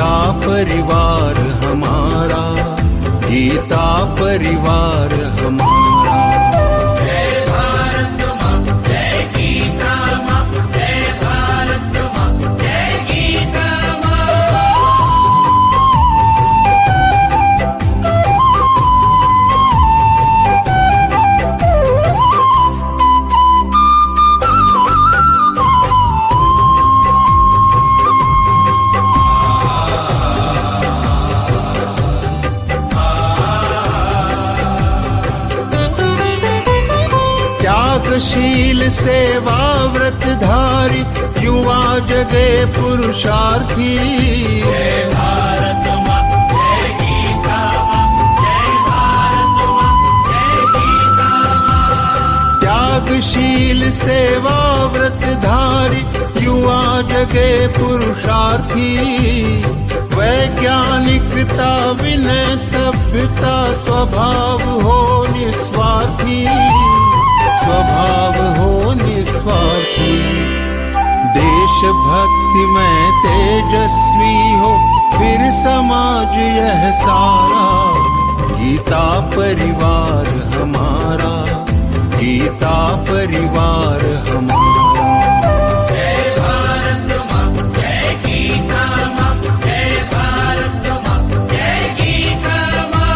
गीता परिवार हमारा, गीता परिवार हमारा। जय भारत माँ, जय गीता माँ, जय भारत माँ, जय गीता माँ। त्यागशील सेवा व्रतधारी, युवा जगे पुरुषार्थी। जय भारत माँ, जय गीता माँ, जय भारत माँ, जय गीता माँ। त्यागशील सेवा व्रतधारी, युवा जगे पुरुषार्थी। वैज्ञानिकता विनय सभ्यता, स्वभाव हो निस्वार्थी, स्वभाव हो निस्वार्थी। देशभक्ति में तेजस्वी हो, फिर समाज यह सारा। गीता परिवार हमारा, गीता परिवार हमारा। जय भारत माँ, जय गीता माँ, जय भारत माँ, जय गीता माँ।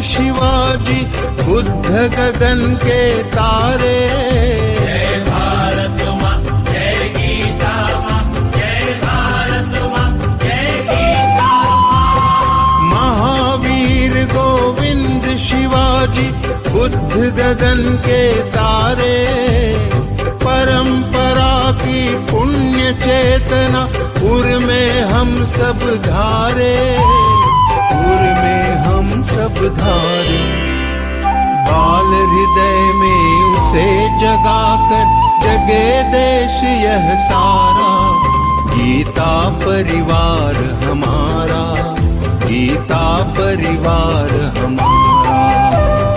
शिवाजी बुद्ध गगन के तारे। जय भारत माँ, जय गीता माँ, जय भारत माँ, जय गीता माँ। महावीर गोविंद शिवाजी बुद्ध गगन के तारे। परंपरा की पुण्य चेतना, उर में हम सब धारे, उर में हम सब धारे। बाल हृदय में उसे जगाकर, जगे देश यह सारा। गीता परिवार हमारा, गीता परिवार हमारा।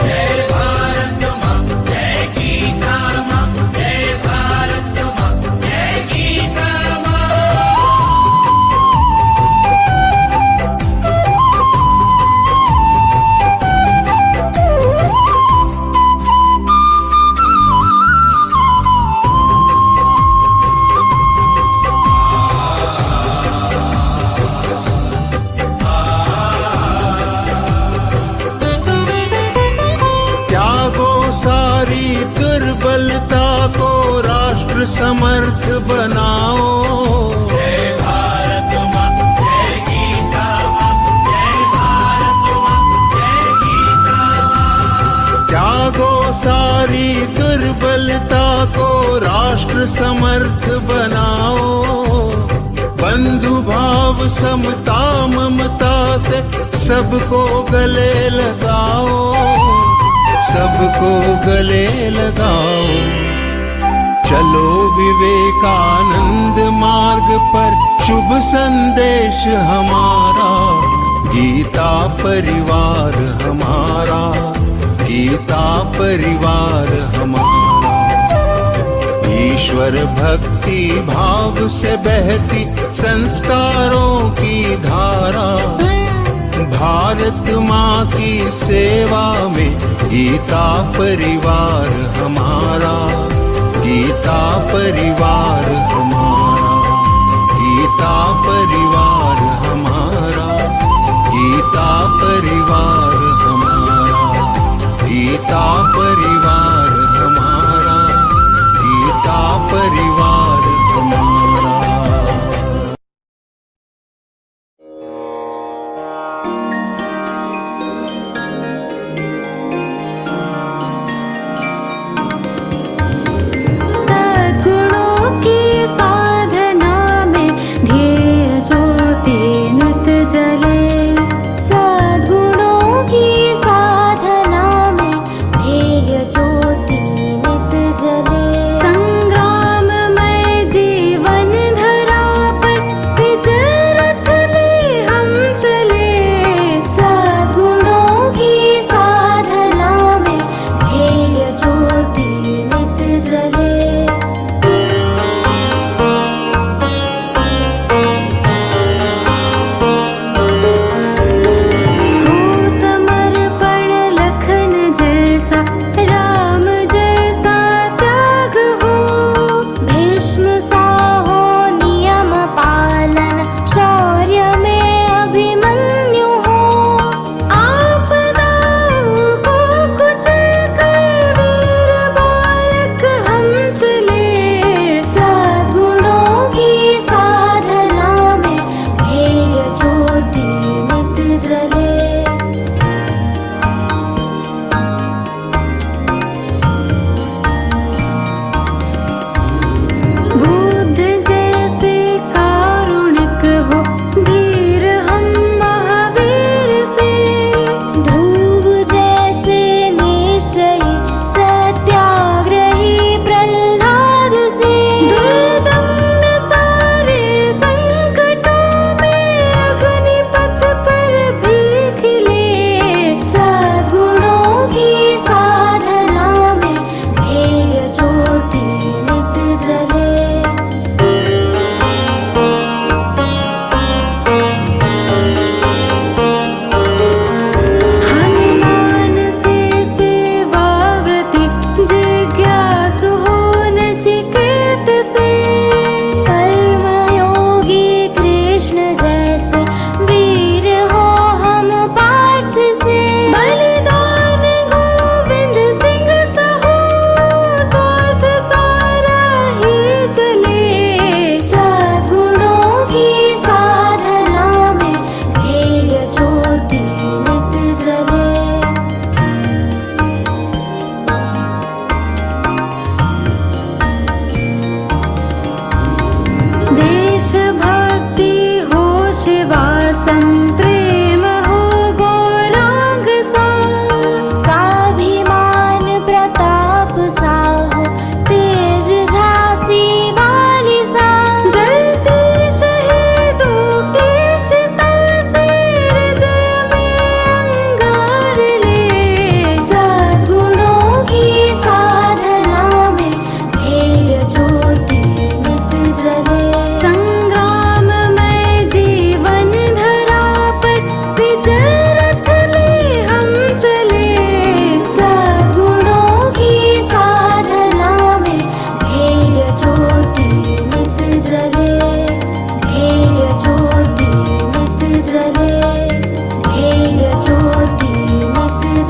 जय भारत माँ, जय गीता माँ, जय भारत माँ, जय गीता माँ। दुर्बलता को राष्ट्र समर्थ बनाओ। जय भारत माँ, जय गीता माँ, जय भारत माँ, जय गीता माँ। त्यागो सारी दुर्बलता को राष्ट्र समर्थ बनाओ। बंधु भाव समता ममता से सबको गले लगाओ, सबको गले लगाओ। चलो विवेकानंद मार्ग पर, शुभ संदेश हमारा। गीता परिवार हमारा, गीता परिवार हमारा। ईश्वर भक्ति भाव से बहती संस्कारों की धारा। भारत माँ की सेवा में गीता परिवार हमारा, गीता परिवार हमारा, गीता परिवार हमारा, गीता परिवार हमारा, गीता परिवार हमारा, गीता परिवार हमारा। सद्गुणों की साधना में ध्येय जो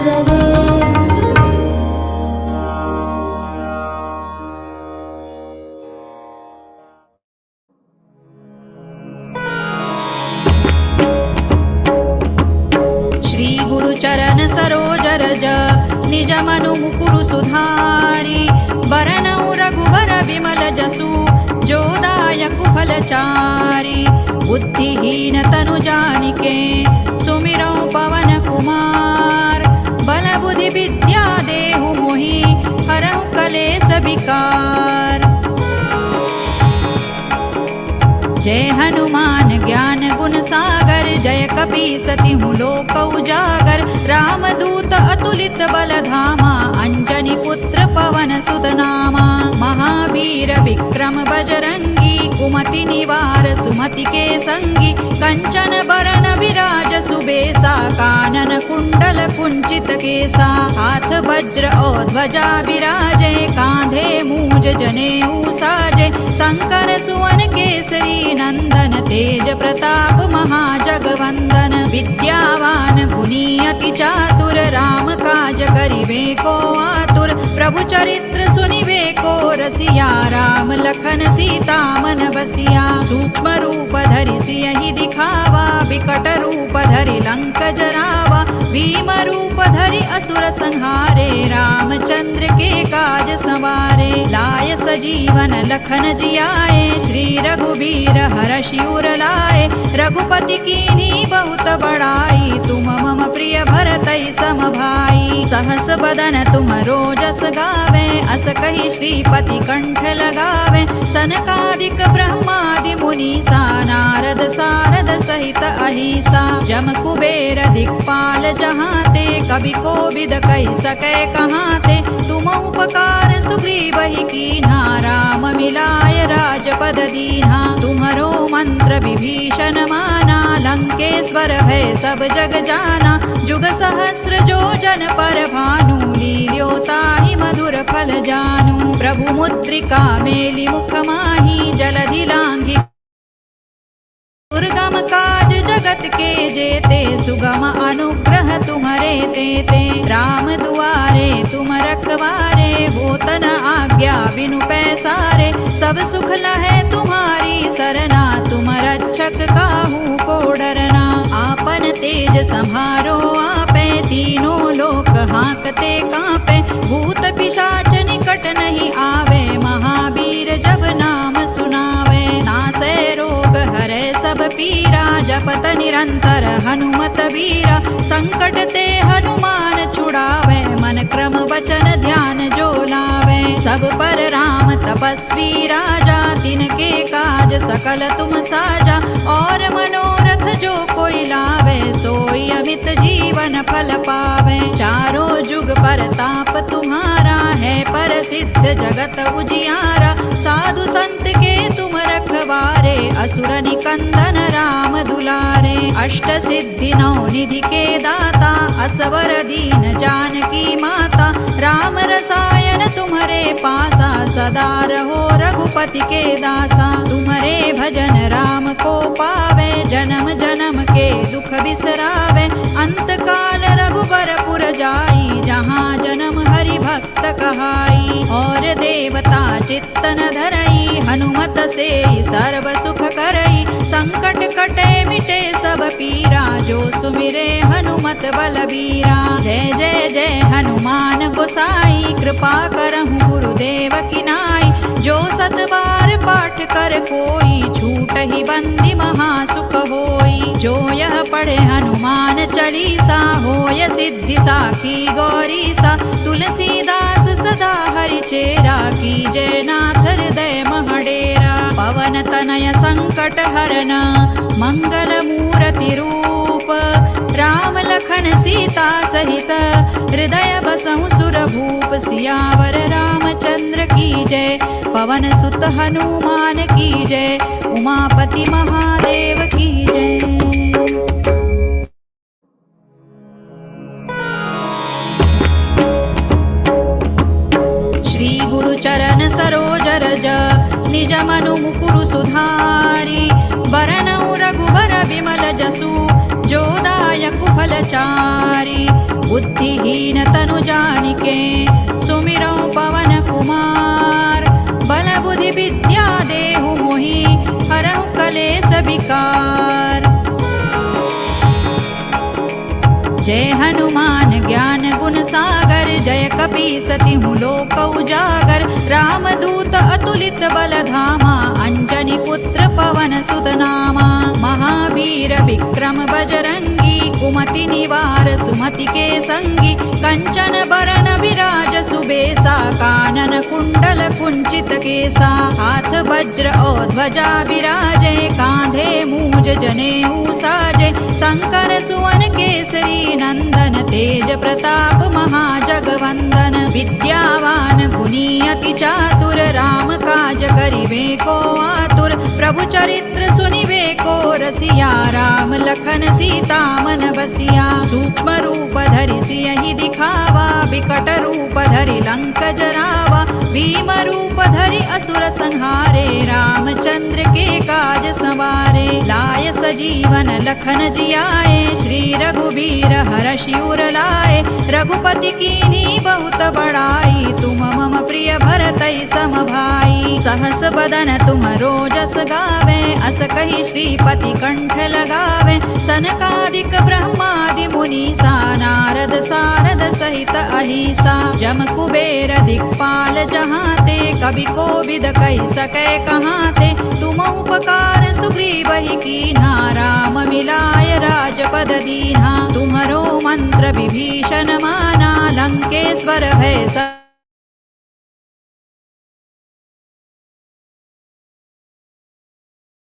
चले। श्री गुरु चरण सरोज रज निज मनु मुकुरु सुधारी। बरनउ रघुबर बिमल जसु जो दायकु फलचारी। बुद्धिहीन तनु जानिके सुमिरौ पवन कुमार। बल बुद्धि विद्या देहु मोहि हरहु कलेस विकार। जय हनुमान ज्ञान गुण सागर। जय कपीसतिहु लोक उजागर। रामदूत अतुलित बल धामा। अंजनी पुत्र पवन सुत नामा। महावीर विक्रम बजरंगी। कुमति निवार सुमति के संगी। कंचन बरन विराज सुबेसा। कानन कुंडल कुंचित केसा। हाथ वज्र और ध्वजा विराजे। कांधे मूज जनेऊ साजे। शंकर सुवन केसरी नंदन। तेज प्रताप महाजगवंदन। विद्यावान गुणी अति चातुर। राम काज करिबे को आतुर। प्रभु चरित्र सुनिबे को रसिया। राम लखन सीता मन बसिया। सूक्ष्म रूप धरि सियहि दिखावा। विकट रूप धरि लंक जरावा। भीम रूप धरि असुर संहारे। रामचंद्र के काज संवारे। लाय सजीवन लखन जियाए। श्री रघुबीर हरषि उर लाए। रघुपति कीन्ही बहुत बड़ाई। तुम मम प्रिय भरतहि सम भाई। सहस बदन तुम रोजस गावे। अस कहि श्रीपति कंठ लगावे। सनकादिक ब्रह्मादि मुनीसा। नारद सारद सहित अहिसा। जम कुबेर दिक्पाल जहाते। कवि कोविद कहि सकै कहाते। तुम उपकार सुग्रीवहि कीन्हा। राम मिलाय राजपद दीन्हा। तुम्हरो मंत्र विभीषण माना। लंकेश्वर भय सब जग जाना। जुग सहस्र जो जन पर भानु। लील्योताहि मधुर फल जानू। प्रभु मुद्रिका मेलि मुख माहि। जलधि लांघि दुर्गम काज जगत के जेते। सुगम अनुग्रह तुम्हरे तेते। राम दुआरे तुम रखवारे। होतन आज्ञा बिनु पैसारे। सब सुख लहै तुम्हारी सरना। तुम रक्षक काहू को डरना। आपन तेज सम्हारो आपे। तीनों लोक हांकते कांपे। भूत पिशाच निकट नहीं आवे। महावीर जब नाम सुनावे। नासै रोग हरै सब पीरा। जपत निरंतर हनुमत वीरा। संकट ते हनुमान छुड़ावे। मन क्रम वचन ध्यान जो लावे। सब पर राम तपस्वी राजा। तिनके काज सकल तुम साजा। और मनोरथ जो कोई लावे। सोई अमित जीवन फल पावे। चारों जुग परताप तुम्हारा है। प्रसिद्ध जगत उजियारा। साधु संत के तुम रखवारे। असुर निकंदन राम दुलारे। अष्ट सिद्धि नौ निधि के दाता। असवर दीन जानकी माता। राम रसायन तुम्हारे पासा। सदा रहो रघुपति के दासा। तुम्हारे भजन राम को पावे। जन्म जन्म के दुख बिसरावे। अंत काल रघुबरपुर जाई। जहाँ जन्म हरि भक्त कहाई। और देवता चित्तन धरई। हनुमत से सर्व सुख करई। संकट कटे मिटे सब पीरा। जो सुमिरे हनुमत बलबीरा। जय जय जय हनुमान गोसाई। कृपा करहु गुरुदेव की नाई। जो सत बार पाठ कर कोई। छूटहि बंदी महासुख होई। जो यह पढ़े हनुमान चालीसा। होय सिद्धि साखी गौरीसा। तुलसीदास सदा हरि चेरा। कीजय नाथ हृदय महडेरा। पवन तनय संकट हरन। मंगल मूर्ति रूप। राम लखन सीता सहित। हृदय बसहु सुर भूप। सियावर रामचंद्र की जय। पवन सुत हनुमान की जय। उमापति महादेव की जय। श्री गुरु चरण सरोज रज निज मनु मुकुरु सुधारी। बरनउ रघुबर बिमल जसु जो दायकु फलचारी। बुद्धिहीन तनु जानिके सुमिरो पवन कुमार बल बुद्धि विद्या देहु मोहि हरहु कलेस विकार। जय हनुमान ज्ञान गुण सागर जय कपीसति हूँ लोक उजागर रामदूत अतुलित बल धामा अंजनी पुत्र पवन सुत नामा। महावीर विक्रम बजरंगी कुमति निवार सुमति के संगी कंचन बरन विराज सुबेसा कानन कुंडल कुंचित केसा। हाथ वज्र और ध्वजा विराजे कांधे मूज जनेऊ साजे शंकर सुवन केसरी नंदन तेज प्रताप महाजगवंदन। विद्यावान गुणी अति चातुर राम काज करिबे को आतुर प्रभु चरित्र सुनिबे को रसिया राम लखन सीता मन बसिया। सूक्ष्म रूप धरि सियहि दिखावा विकट रूप धरि लंक जरावा भीम रूप धरि असुर संहारे रामचंद्र के काज संवारे। लाय सजीवन लखन जियाए श्री रघुबीर हरषि उर लाए रघुपति कीन्ही बहुत बड़ाई तुम मम प्रिय भरतई सम भाई। सहस बदन तुम रोजस गावे अस कहि श्रीपति कंठ लगावे सनकादिक ब्रह्मादि मुनीसा नारद सारद सहित अहिसा। जम कुबेर दिक्पाल जहाते कवि कोविद कहि सकै कहाते तुम उपकार सुग्रीवहि कीन्हा राम मिलाय राजपद दीन्हा। तुम्हरो मंत्र विभीषण माना लंकेश्वर भय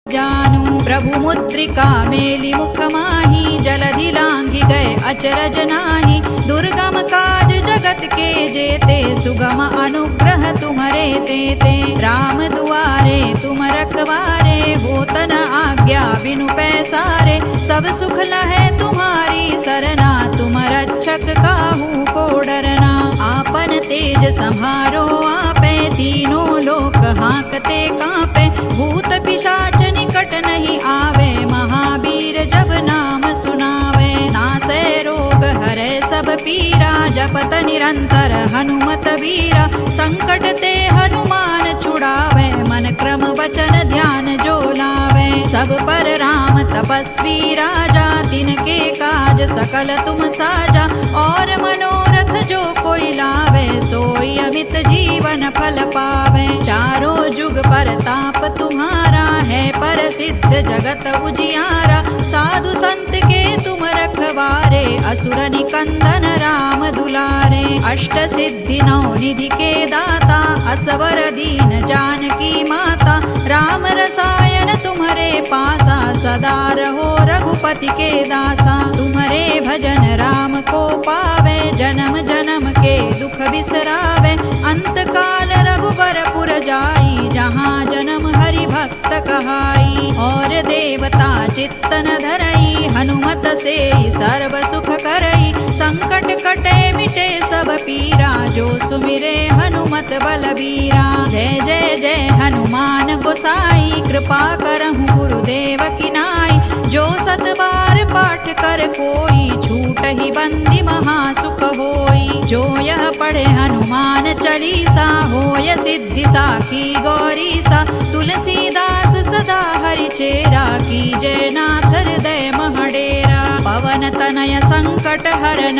जानू। प्रभु मुद्रिका मेलि मुख माही जलधि लांघि गए अचरज नाही। दुर्गम काज जगत के जेते सुगम अनुग्रह तुम्हरे तेते। राम दुआरे तुम रखवारे होत न आज्ञा बिनु पैसारे। सब सुख लहै तुम्हारी सरना तुम रक्षक काहू को डरना। आपन तेज सम्हारो आपे तीनों लोक हांकते कांपे। भूत पिशाच निकट नहीं आवे महावीर जब नाम सुनावे। नासै रोग हरै सब पीरा जपत निरंतर हनुमत वीरा। संकट ते हनुमान छुड़ावे मन क्रम वचन ध्यान जो लावे। सब पर राम तपस्वी राजा तिनके काज सकल तुम साजा। और मनोरथ जो कोई लावे सोई अमित जीवन फल पावे। चारों जुग परताप तुम्हारा है प्रसिद्ध जगत उजियारा। साधु संत के तुम रखवारे असुर निकंदन राम दुलारे। अष्ट सिद्धि नौ निधि के दाता असवर दीन जानकी माता। राम रसायन तुम्हारे पासा सदा रहो रघुपति के दासा। तुम्हारे भजन राम को पावे जन्म जन्म के दुख बिसरावे। अंत काल रघुबर पुर जाई जहाँ जन्म हरि भक्त कहाई। और देवता चित्तन धरई हनुमत से सर्व सुख करई। संकट कटे मिटे सब पीरा जो सुमिरे हनुमत बलबीरा। जय जय जय हनुमान गोसाई कृपा करहु गुरुदेव की नाई। जो सत बार पाठ कर कोई छूट ही बंदी महासुख होई। जो यह पढ़े हनुमान चालीसा होय सिद्धि साखी गौरीसा। तुलसीदास सदा हरि चेरा कीजय नाथ हृदय महडेरा। पवन तनय संकट हरन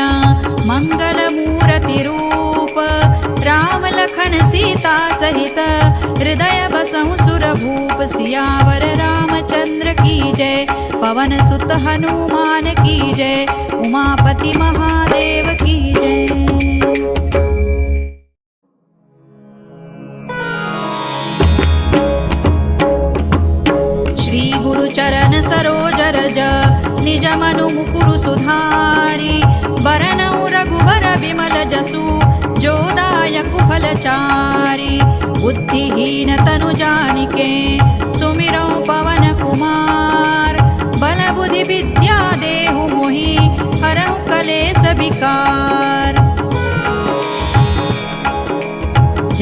मंगल मूर्ति रूप। राम लखन सीता सहित हृदय बसहु सुर भूप। सियावर रामचंद्र की जय पवन सुत हनुमान की जय। उमापति महादेव की जय। श्री गुरु चरण सरोज रज निज मनु मुकुरु सुधारी। बरनउ रघुबर बिमल जसु जो दायक फलचारी। बुद्धिहीन तनु जानिके सुमिरौ पवन कुमार। बल बुद्धि विद्या देहु मोहि हरहु कलेस विकार।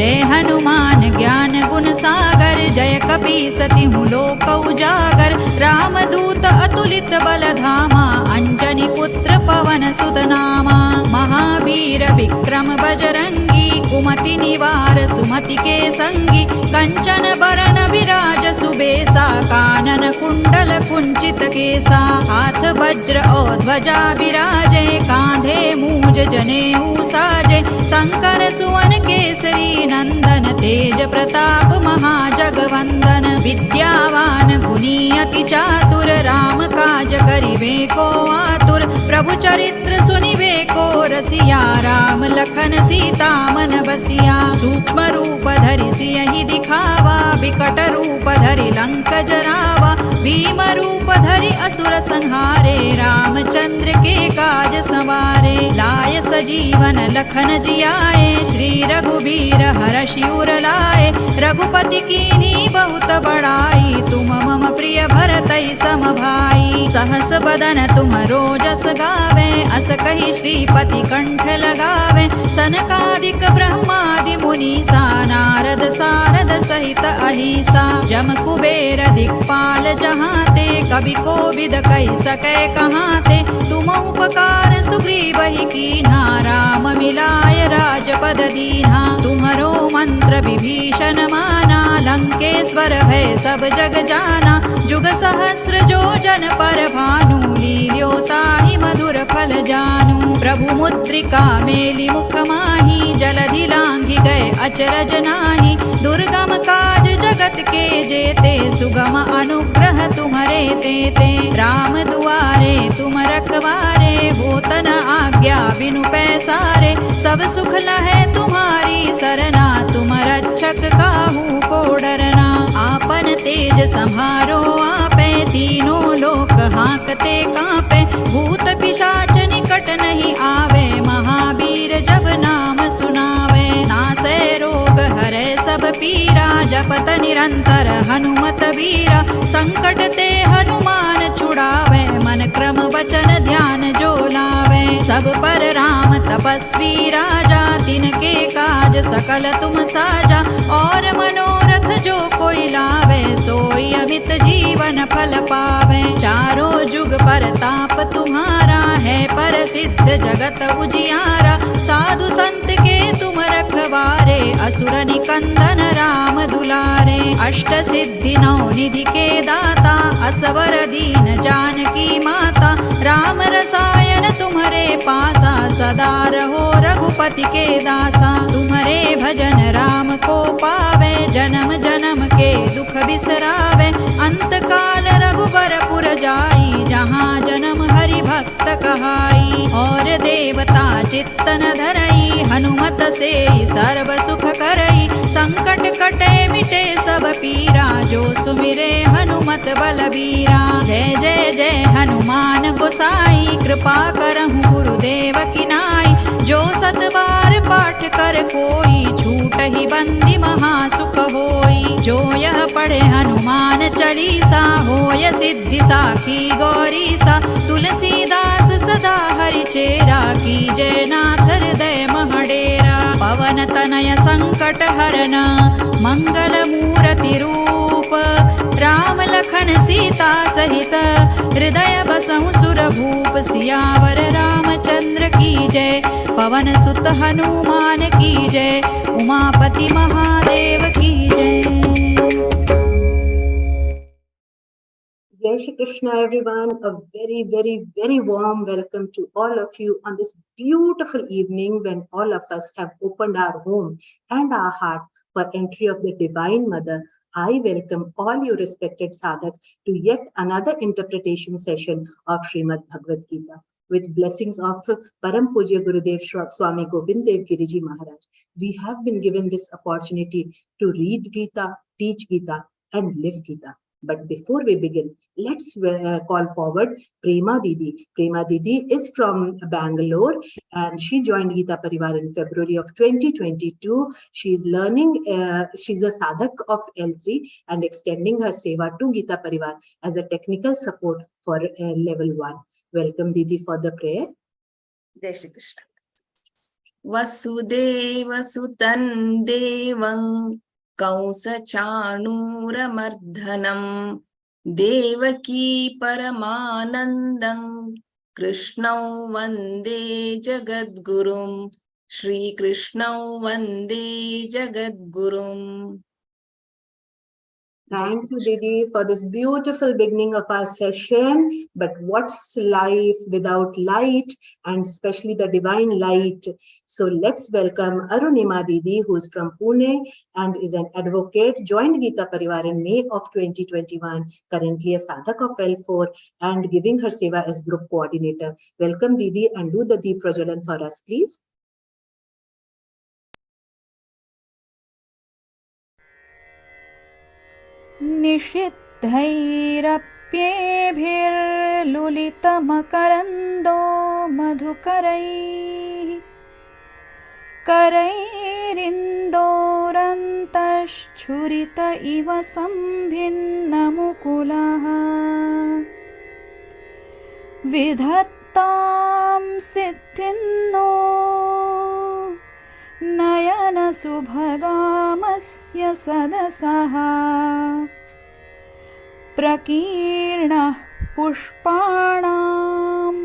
जय हनुमान ज्ञान गुण सागर, जय कपीसति लोक उजागर। रामदूत अतुलित बल धामा, अंजनी पुत्र पवन सुत नामा। महावीर विक्रम बजरंगी, कुमति निवार सुमति के संगी। कंचन बरन विराज सुबेसा, कानन कुंडल कुंचित केसा। हाथ वज्र और ध्वजा विराजे, कांधे मूज जनेऊ साजे। शंकर सुवन केसरी नंदन, तेज प्रताप महाजगवंदन। विद्यावान गुणी अति चातुर, राम काज करिबे को आतुर। प्रभु चरित्र सुनिबे को रसिया, राम लखन सीता मन बसिया। सूक्ष्म रूप धरि सियहि दिखावा, विकट रूप धरि लंक जरावा। भीम रूप धरि असुर संहारे, रामचंद्र के काज संवारे। लाय सजीवन लखन जियाए, श्री रघुबीर हरषि उर लाए। रघुपति कीन्ही बहुत बड़ाई, तुम मम प्रिय भरतहि सम भाई। सहस बदन तुम रोजस गावे, अस कहि श्रीपति कंठ लगावे। सनकादिक ब्रह्मादि मुनीसा, नारद सारद सहित अहिसा। जम कुबेर दिक्पाल जहाते, कवि कोविद कहि सकै कहाते। तुम उपकार सुग्रीवहि कीन्हा, राम मिलाय राजपद दीन्हा। तुम्हरो मंत्र विभीषण माना, लंकेश्वर भय सब जग जाना। जुग सहस्र जो जन पर भानु, लील्यो ताहि मधुर फल जानू। प्रभु मुद्रिका मेलि मुख माहि, जलधि लांघि गए अचरज नाही। दुर्गम काज जगत के जेते, सुगम अनुग्रह तुम्हरे तेते। राम दुआरे तुम रखवारे, होत न आज्ञा बिनु पैसारे। सब सुख लहै तुम्हारी सरना, तुम रक्षक काहू को डरना। आपन तेज संहारो आपे, तीनों लोक हांकते कांपे। भूत पिशाच निकट नहीं आवे, महावीर जब नाम सुनावे। नासै रोग हरै सब पीरा, जपत निरंतर हनुमत वीरा। संकट ते हनुमान छुड़ावे, मन क्रम वचन ध्यान जो लावे। सब पर राम तपस्वी राजा, तिनके काज सकल तुम साजा। और मनोरथ जो कोई लावे, सोई अमित जीवन फल पावे। चारों जुग परताप तुम्हारा, है प्रसिद्ध जगत उजियारा। साधु संत के तुम रखवारे, असुर निकंदन राम दुलारे। अष्ट सिद्धि नौ निधि के दाता, असवर दीन जानकी माता। राम रसायन तुम्हारे पासा, सदा रहो रघुपति के दासा। तुम्हारे भजन राम को पावे, जन्म जन्म के दुख बिसरावे। अंत काल रघुबर पुर जाई, जहाँ जन्म हरि भक्त कहाई। और देवता चित्तन धरई, हनुमत से सर्व सुख करई। संकट कटे मिटे सब पीरा, जो सुमिरे हनुमत बलबीरा। जय जय जय हनुमान गोसाई, कृपा करहु गुरुदेव की नाई। जो सत बार पाठ कर कोई, छूट ही बंदी महासुख होई। जो यह पढ़े हनुमान चालीसा, होय सिद्धि साखी गौरीसा। तुलसीदास सदा हरि चेरा, कीजय नाथ हृदय महडेरा। पवन तनय संकट हरन, मंगल मूर्ति रूप। राम लखन सीता सहित, हृदय बसहु सुर भूप। सियावर रामचंद्र की जय, पवन सुत हनुमान की जय। उमापति महादेव की जय। Jai Shri Krishna, everyone. A very, very, very warm welcome to all of you on this beautiful evening when all of us have opened our home and our heart for entry of the Divine Mother. I welcome all you respected sadhaks to yet another interpretation session of Śrīmad-Bhagavadgītā with blessings of Param Pujya Gurudev Swami Govind Dev Giriji Maharaj. We have been given this opportunity to read Gita, teach Gita, and live Gita. But before we begin, let's call forward Prema Didi. Prema Didi is from Bangalore and she joined Gita Parivar in February of 2022. She is learning, she's a sadhak of L3 and extending her seva to Gita Parivar as a technical support for level 1. Welcome Didi for the prayer. Jai Shri Krishna. वसुदेवसुतं देवं कंसचाणूरमर्दनं देवकी परमानन्दं कृष्णौ वन्दे जगद्गुरुं श्रीकृष्णौ वन्दे जगद्गुरुम्. Thank you, Didi, for this beautiful beginning of our session. But what's life without light, and especially the divine light? So let's welcome Arunima Didi, who is from Pune and is an advocate, joined Gita Parivar in May of 2021, currently a Sadhak of L4 and giving her seva as group coordinator. Welcome, Didi, and do the Deep Prajalan for us, please. निषिद्धैरप्येभिर्लुलितमकरन्दो मधुकरैः करैरिन्दोरन्तश्छुरित इव सम्भिन्नमुकुलः विधत्तां सिद्धिन्नो नयनसुभगामस्य सदसः प्रकीर्णः पुष्पाणां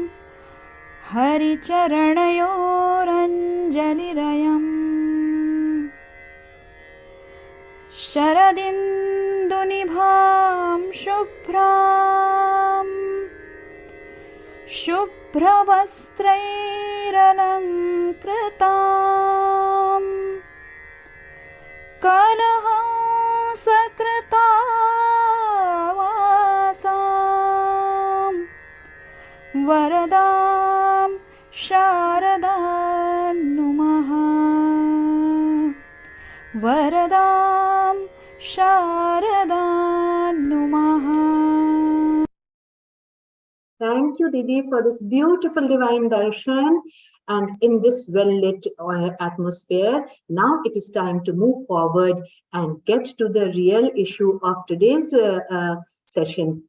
हरिचरणयोरञ्जलिरयम् शरदिन्दुनिभां शुभ्रवस्त्रैरलङ्कृतां कलहंसकृतावासां वरदां शारदां नुमः वरदां शारदां नुमः. Thank you, Didi, for this beautiful divine darshan. And in this well-lit atmosphere, now it is time to move forward and get to the real issue of today's session.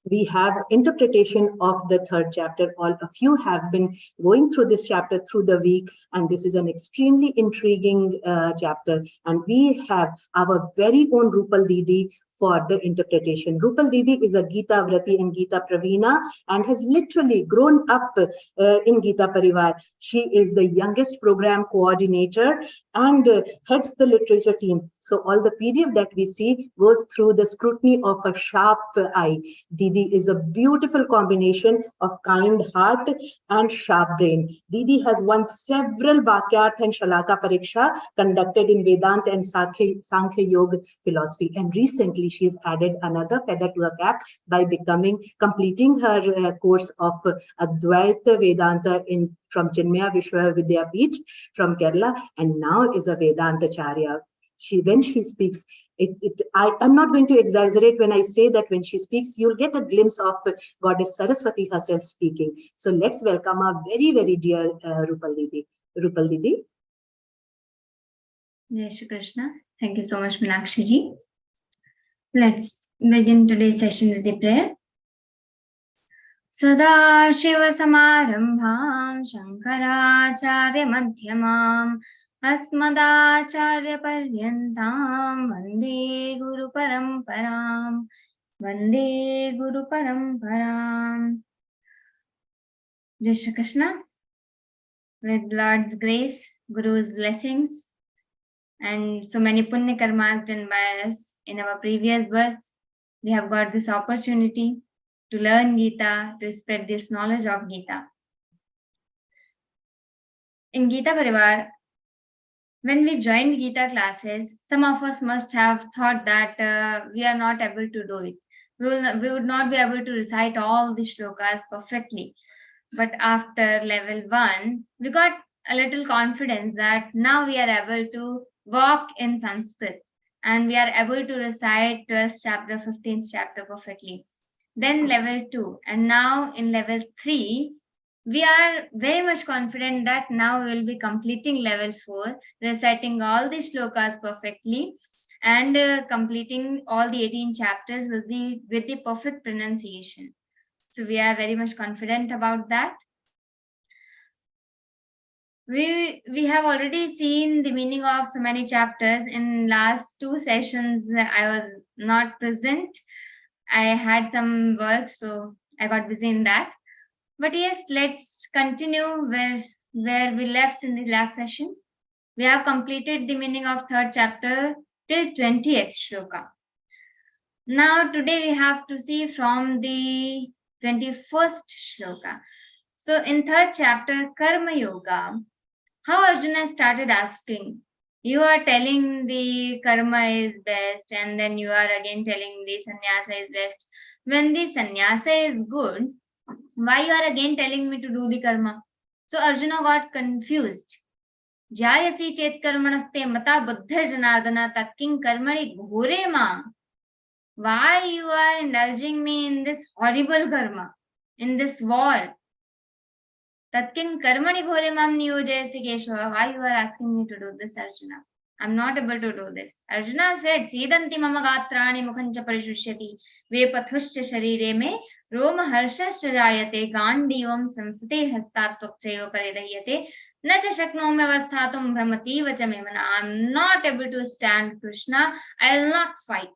We have interpretation of the third chapter. All of you have been going through this chapter through the week, and this is an extremely intriguing chapter. And we have our very own Rupal Didi for the interpretation. Rupal Didi is a Gita Vrati and Gita Pravina and has literally grown up in Gita Parivar. She is the youngest program coordinator and heads the literature team. So all the PDF that we see goes through the scrutiny of a sharp eye. Didi is a beautiful combination of kind heart and sharp brain. Didi has won several Vakyarth and Shalaka Pariksha conducted in Vedanta and Sankhya Yoga philosophy. And recently she has added another feather to her cap by completing her course of Advaita Vedanta from Chinmaya Vishwa Vidyapeeth from Kerala, and now is a Vedanta Charya. When she speaks, I'm not going to exaggerate when I say that when she speaks, you'll get a glimpse of Goddess Saraswati herself speaking. So let's welcome our very, very dear Rupal Didi. Rupal Didi. Jai Shri Krishna. Thank you so much, Meenakshi ji. Let's begin today's session with the prayer. Sada Shiva Samarambham Shankaracharya Madhyamam Asmadacharya Paryantam Vande Guru Paramparam Vande Guru Paramparam. Jai Shri Krishna. With Lord's grace, Guru's blessings, and so many punya karmas done by us in our previous births, we have got this opportunity to learn Gita, to spread this knowledge of Gita. In Gita Parivar, when we joined Gita classes, some of us must have thought that we are not able to do it. We would not be able to recite all the shlokas perfectly. But after level 1, we got a little confidence that now we are able to walk in Sanskrit and we are able to recite 12th chapter, 15th chapter perfectly. Then level 2, and now in level 3, we are very much confident that now we will be completing level 4, reciting all the shlokas perfectly and completing all the 18 chapters with the perfect pronunciation. So we are very much confident about that. we have already seen the meaning of so many chapters. In last 2 sessions, I was not present. I had some work, so I got busy in that. But yes, let's continue where we left in the last session. We have completed the meaning of 3rd chapter till 20th shloka. Now today we have to see from the 21st shloka. So in 3rd chapter, Karma Yoga, how Arjuna started asking, you are telling the karma is best, and then you are again telling the sannyasa is best. When the sannyasa is good, why you are again telling me to do the karma? So Arjuna got confused. Jayasi chet karmanaste mata buddhar janardana tatking karmani ghore ma. Why you are indulging me in this horrible karma, in this war? Tatking karmani ghore mam niyojayasi Keshava. Why you are asking me to do this, Arjuna? I'm not able to do this. Arjuna said, Sedanti mama gatrani mukhancha parishusyati vepathuscha sharire me roma harshascha jayate gandivam samsate hastattvakchayo paridayate nacha shaknomi avasthatum brahmati vachamemana. I'm not able to stand Krishna. I will not fight.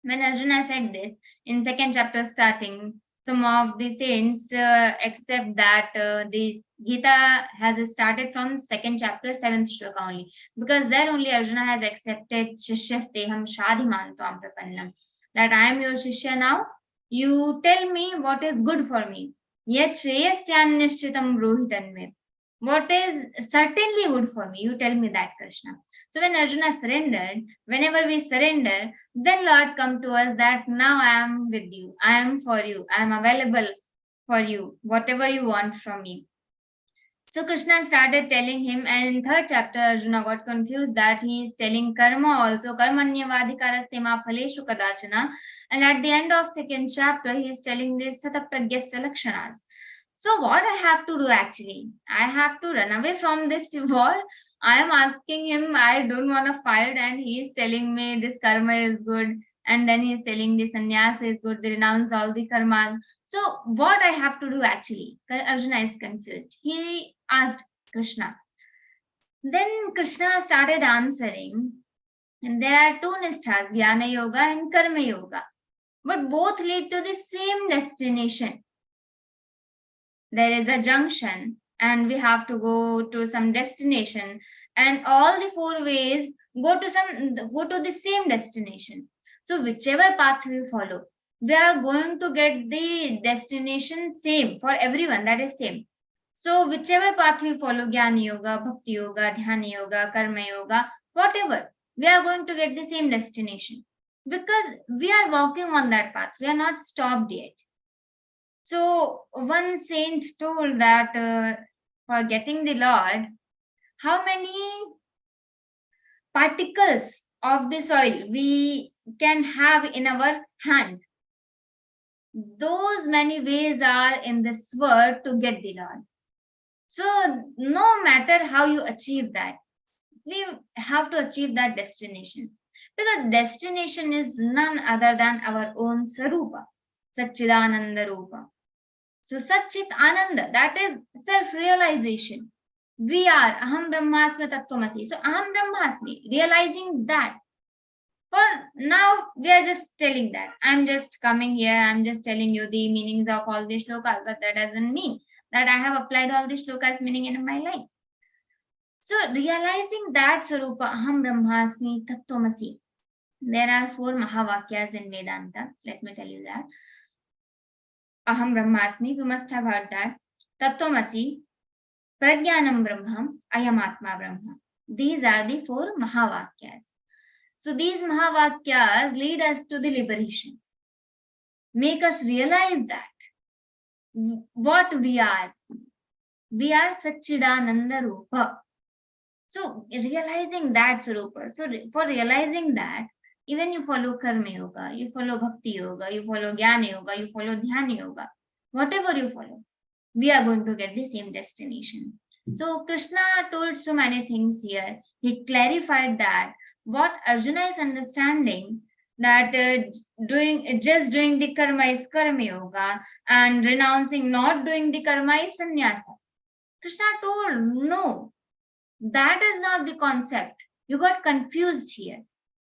When Arjuna said this, in 2nd chapter starting, some of the saints accept that the Gita has started from 2nd chapter, 7th shloka only, because there only Arjuna has accepted Shishyasteham Shadhimantam Prapannam, that I am your Shishya now. You tell me what is good for me. Yet Shreyasyan Nishchitam Rohitanme. What is certainly good for me, you tell me that, Krishna. So when Arjuna surrendered, whenever we surrender, then Lord come to us that now I am with you, I am for you, I am available for you, whatever you want from me. So Krishna started telling him, and in 3rd chapter, Arjuna got confused that he is telling karma also, karmanyavadhikaraste ma phaleshu kadachana, and at the end of 2nd chapter, he is telling this tatapragyasya lakshanas. So what I have to do actually? I have to run away from this war. I am asking him, I don't want to fight, and he is telling me this karma is good, and then he is telling the sannyasa is good, they renounce all the karma. So what I have to do actually? Arjuna is confused. He asked Krishna. Then Krishna started answering, and there are 2 nishthas, Jnana Yoga and Karma Yoga, but both lead to the same destination. There is a junction and we have to go to some destination, and all the 4 ways go to the same destination. So whichever path we follow, we are going to get the destination same for everyone, that is same. So whichever path we follow, Jnana Yoga, Bhakti Yoga, Dhyana Yoga, Karma Yoga, whatever, we are going to get the same destination because we are walking on that path. We are not stopped yet. So one saint told that for getting the Lord, how many particles of the soil we can have in our hand, those many ways are in this world to get the Lord. So no matter how you achieve that, we have to achieve that destination, because destination is none other than our own Sarupa, Satchidananda Rupa. So Satchit Ananda, that is self-realization. We are Aham Brahmasmi Tattvamasi. So Aham Brahmasmi, realizing that. For now, we are just telling that. I'm just coming here, I'm just telling you the meanings of all these shlokas, but that doesn't mean that I have applied all these shlokas meaning in my life. So realizing that Sarupa Aham Brahmasmi Tattvamasi. There are 4 Mahavakyas in Vedanta. Let me tell you that. Aham Brahmasmi, you must have heard that. Tattvamasi, Prajnanam Brahmam, Ayam Atma Brahma. These are the 4 Mahavakyas. So these Mahavakyas lead us to the liberation. Make us realize that what we are. We are Satchidananda Rupa. So realizing that Sarupa. So for realizing that, even you follow Karma Yoga, you follow Bhakti Yoga, you follow Jnana Yoga, you follow Dhyana Yoga, whatever you follow, we are going to get the same destination. So Krishna told so many things here. He clarified that what Arjuna is understanding, that just doing the karma is Karma Yoga, and renouncing not doing the karma is sannyasa. Krishna told, no, that is not the concept. You got confused here.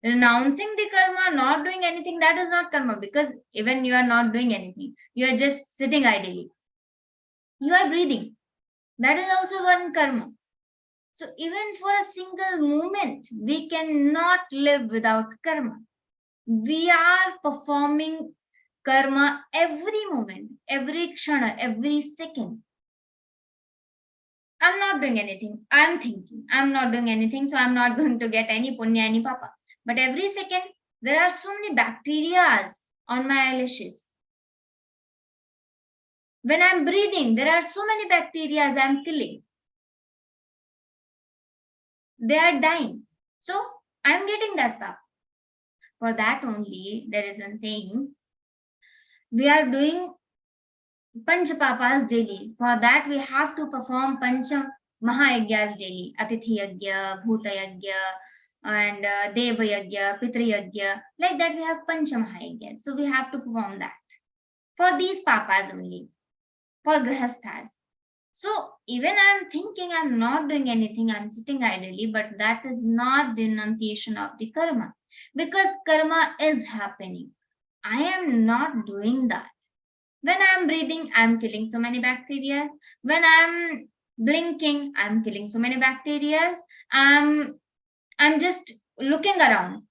Renouncing the karma, not doing anything, that is not karma, because even you are not doing anything. You are just sitting idly. You are breathing. That is also one karma. So even for a single moment, we cannot live without karma. We are performing karma every moment, every kshana, every second. I'm not doing anything. I'm thinking. I'm not doing anything, so I'm not going to get any punya, any papa. But every second, there are so many bacteria on my eyelashes. When I'm breathing, there are so many bacteria I'm killing. They are dying. So I'm getting that papa. For that only, there is one saying, we are doing Panch Papas daily. For that, we have to perform Pancha Mahayagya's daily. Atithi Yagya, Bhuta Yagya, and Deva Yagya, Pitra Yagya. Like that, we have Pancha Mahayagyas. So we have to perform that. For these Papas only. For Grihasthas. So even I'm thinking I'm not doing anything, I'm sitting idly, but that is not the enunciation of the karma. Because karma is happening. I am not doing that. When I'm breathing, I'm killing so many bacteria. When I'm blinking, I'm killing so many bacteria. I'm just looking around.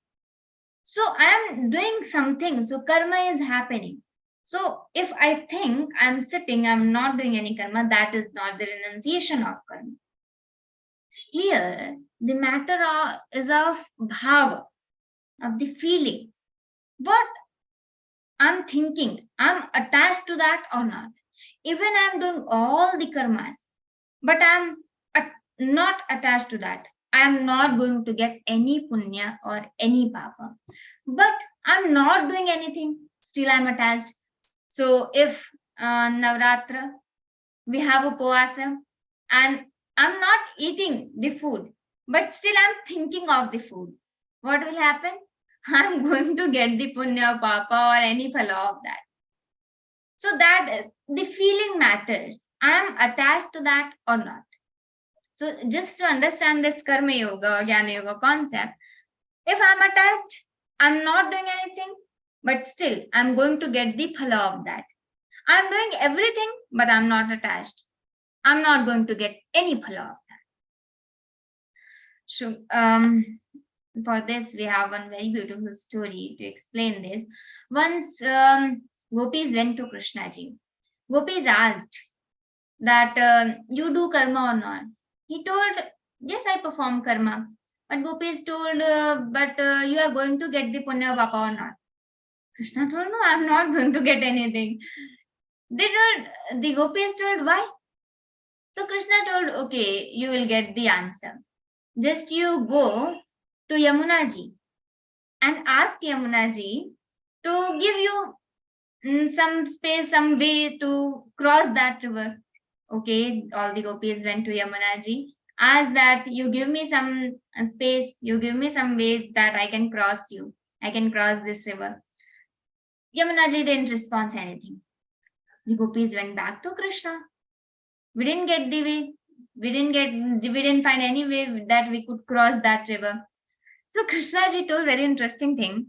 So I'm doing something. So karma is happening. So if I think I'm sitting, I'm not doing any karma, that is not the renunciation of karma. Here, the matter is of bhava, of the feeling. What I'm thinking, I'm attached to that or not. Even I'm doing all the karmas, but I'm not attached to that. I'm not going to get any punya or any papa. But I'm not doing anything, still I'm attached. So if Navratra, we have a upavasa, and I'm not eating the food, but still I'm thinking of the food. What will happen? I'm going to get the punya papa or any phala of that. So that the feeling matters. I'm attached to that or not. So just to understand this karma yoga or jnana yoga concept, if I'm attached, I'm not doing anything, but still I'm going to get the phala of that. I'm doing everything, but I'm not attached. I'm not going to get any phala of that. So, for this, we have one very beautiful story to explain this. Once Gopis went to Krishnaji. Gopis asked that you do karma or not. He told, yes, I perform karma. But Gopis told, but you are going to get the punya papa or not. Krishna told, no, I'm not going to get anything. The Gopis told, why? So Krishna told, okay, you will get the answer. Just you go to Yamunaji and ask Yamunaji to give you some space, some way to cross that river. Okay, all the Gopis went to Yamunaji, asked that you give me some space, you give me some way that I can cross this river. Yamunaji didn't respond anything. The Gopis went back to Krishna. We didn't get the way. We didn't find any way that we could cross that river. So Krishnaji told very interesting thing.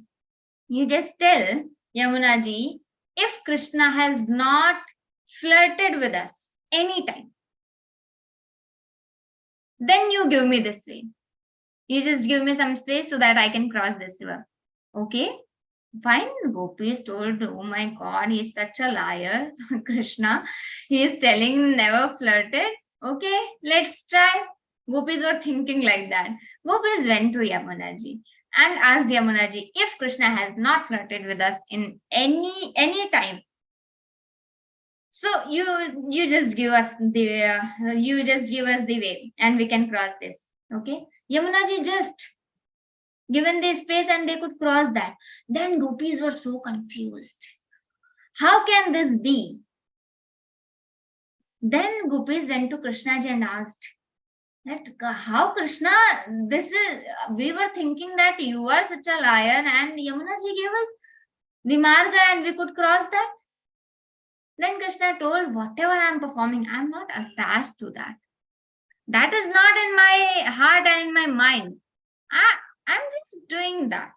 You just tell Yamunaji, if Krishna has not flirted with us anytime, then you give me this way. You just give me some space so that I can cross this river. Okay? Fine. Gopis told, oh my God, he's such a liar. Krishna, he is telling never flirted. Okay, let's try. Gopis were thinking like that. Gopis went to Yamunaji and asked Yamunaji, if Krishna has not flirted with us in any time, so you just give us the way and we can cross this. Okay, Yamunaji just given the space and they could cross that. Then Gopis were so confused. How can this be? Then Gopis went to Krishnaji and asked that how Krishna, we were thinking that you are such a liar and Yamunaji gave us the marga and we could cross that. Then Krishna told, whatever I am performing, I am not attached to that. That is not in my heart and in my mind. I'm just doing that.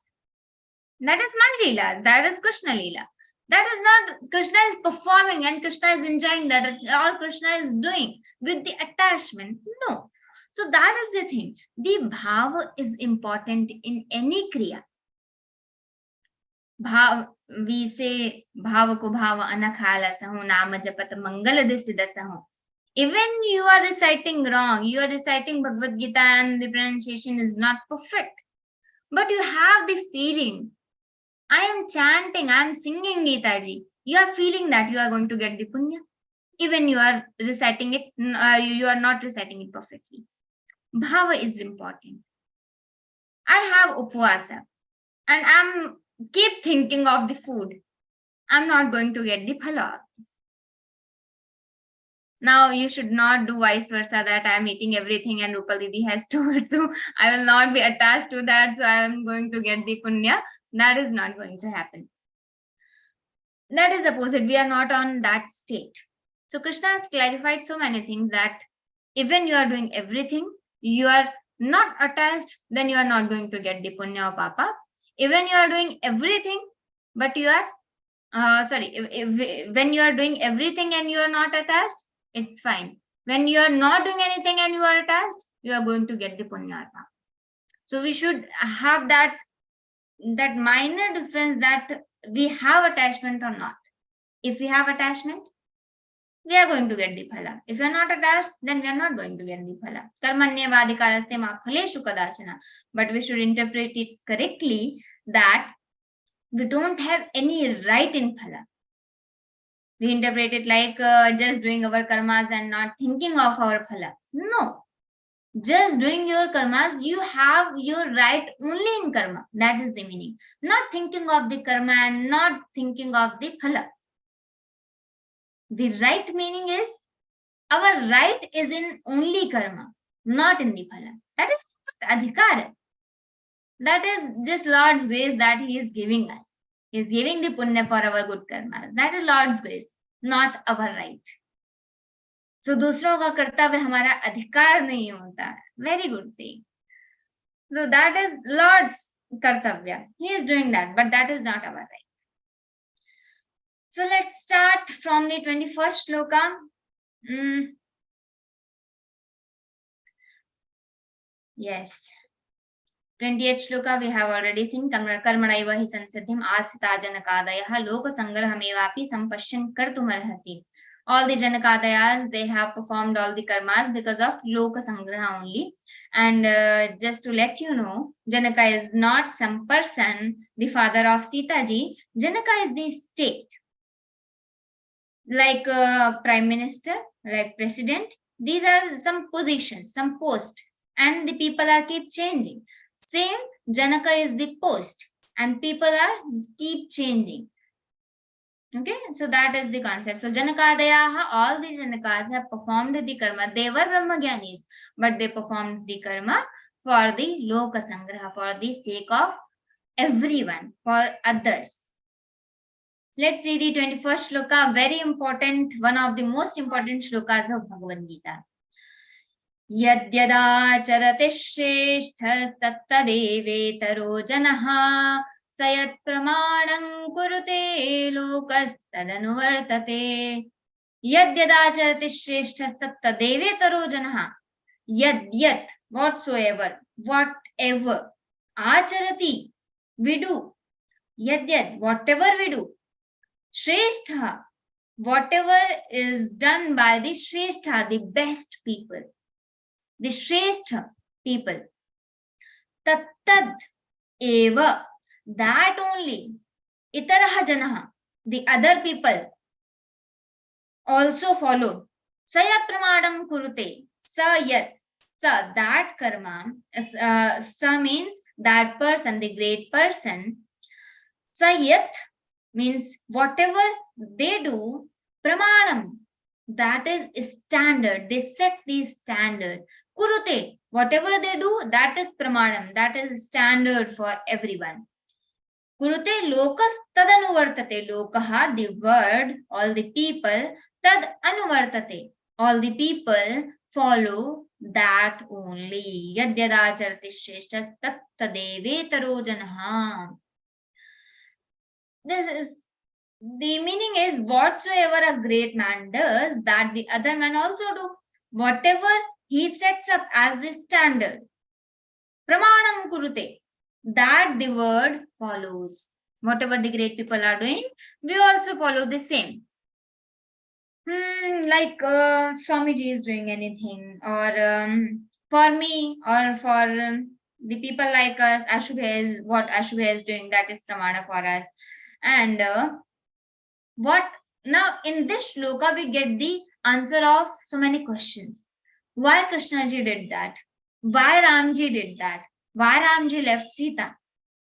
That is my Leela. That is Krishna Leela. That is not Krishna is performing and Krishna is enjoying that, or Krishna is doing with the attachment. No. So that is the thing. The bhava is important in any kriya. Bhav, we say bhava ko bhava anakhala sahu nama japat mangala desida sahu. Even you are reciting wrong, you are reciting Bhagavad Gita and the pronunciation is not perfect, but you have the feeling. I am chanting, I am singing Gita ji. You are feeling that you are going to get the punya. Even you are reciting it, you are not reciting it perfectly. Bhava is important. I have upvasa and I'm keep thinking of the food. I'm not going to get the phala of this. Now you should not do vice versa, that I am eating everything and Rupal Didi has told, so I will not be attached to that, so I am going to get the punya. That is not going to happen. That is opposite. We are not on that state. So Krishna has clarified so many things that even you are doing everything, you are not attached, then you are not going to get the punya or papa. Even you are doing everything, but you are, when you are doing everything and you are not attached, it's fine. When you are not doing anything and you are attached, you are going to get the punya or papa. So we should have that minor difference, that we have attachment or not. If we have attachment, we are going to get the phala. If we are not attached, then we are not going to get the phala. Karmanyavadikaraste ma phaleshu kadachana. But we should interpret it correctly, that we don't have any right in phala. We interpret it like just doing our karmas and not thinking of our phala. No. Just doing your karmas, you have your right only in karma. That is the meaning. Not thinking of the karma and not thinking of the phala. The right meaning is, our right is in only karma, not in the phala. That is adhikara. That is just Lord's ways that He is giving us. He is giving the punya for our good karma. That is Lord's ways, not our right. So दूसरों का कर्तव्य हमारा अधिकार नहीं होता. Very good saying. So that is Lord's kartavya. He is doing that, but that is not our right. So let's start from the 21st shloka. Yes. 28th shloka we have already seen. Karmadaiva hi sansiddhim asita janakadayaha loka sangrahamevapi sampashyan kartumarhasi. All the janakadayas, they have performed all the karmas because of loka sangraha only. And just to let you know, Janaka is not some person, the father of Sita ji. Janaka is the state. Like prime minister, like president. These are some positions, some posts, and the people are keep changing. Same, Janaka is the post, and people are keep changing. Okay, so that is the concept. So Janakadayaha, all the Janakas have performed the karma. They were Brahmagyanis, but they performed the karma for the Loka Sangraha, for the sake of everyone, for others. Let's see the 21st shloka, very important, one of the most important shlokas of Bhagavad Gita. Yadyada charate shreshthas tattadevetaro janaha sayat pramanam kurute lokas tadanuvartate. Yadyada charate shreshthas tattadevetaro janaha. Yadyat, whatsoever, whatever. Acharati, we do. Yadyat, whatever we do. Shrestha, whatever is done by the Shrestha, the best people, the Shrestha people. Tattad eva, that only. Itaraha janaha, the other people also follow. Sayat pramadam kurute, sayat, sa, that karma, sa means that person, the great person. Sayat means whatever they do, pramanam, that is standard. They set the standard. Kurute, whatever they do, that is pramanam, that is standard for everyone. Kurute lokas tad anuvartate. Lokaha, the word, all the people, tad anuvartate. All the people follow that only. Yadyadacharati shreshtas tat tadevetaro janah. This is the meaning is whatsoever a great man does, that the other man also do. Whatever he sets up as the standard, pramanam kurute, that the word follows. Whatever the great people are doing, we also follow the same. Like Swamiji is doing anything, or for me, or for the people like us, what Ashubhe is doing, that is pramana for us. And what now in this shloka we get the answer of so many questions. Why Krishnaji did that? Why Ramji did that? Why Ramji left Sita?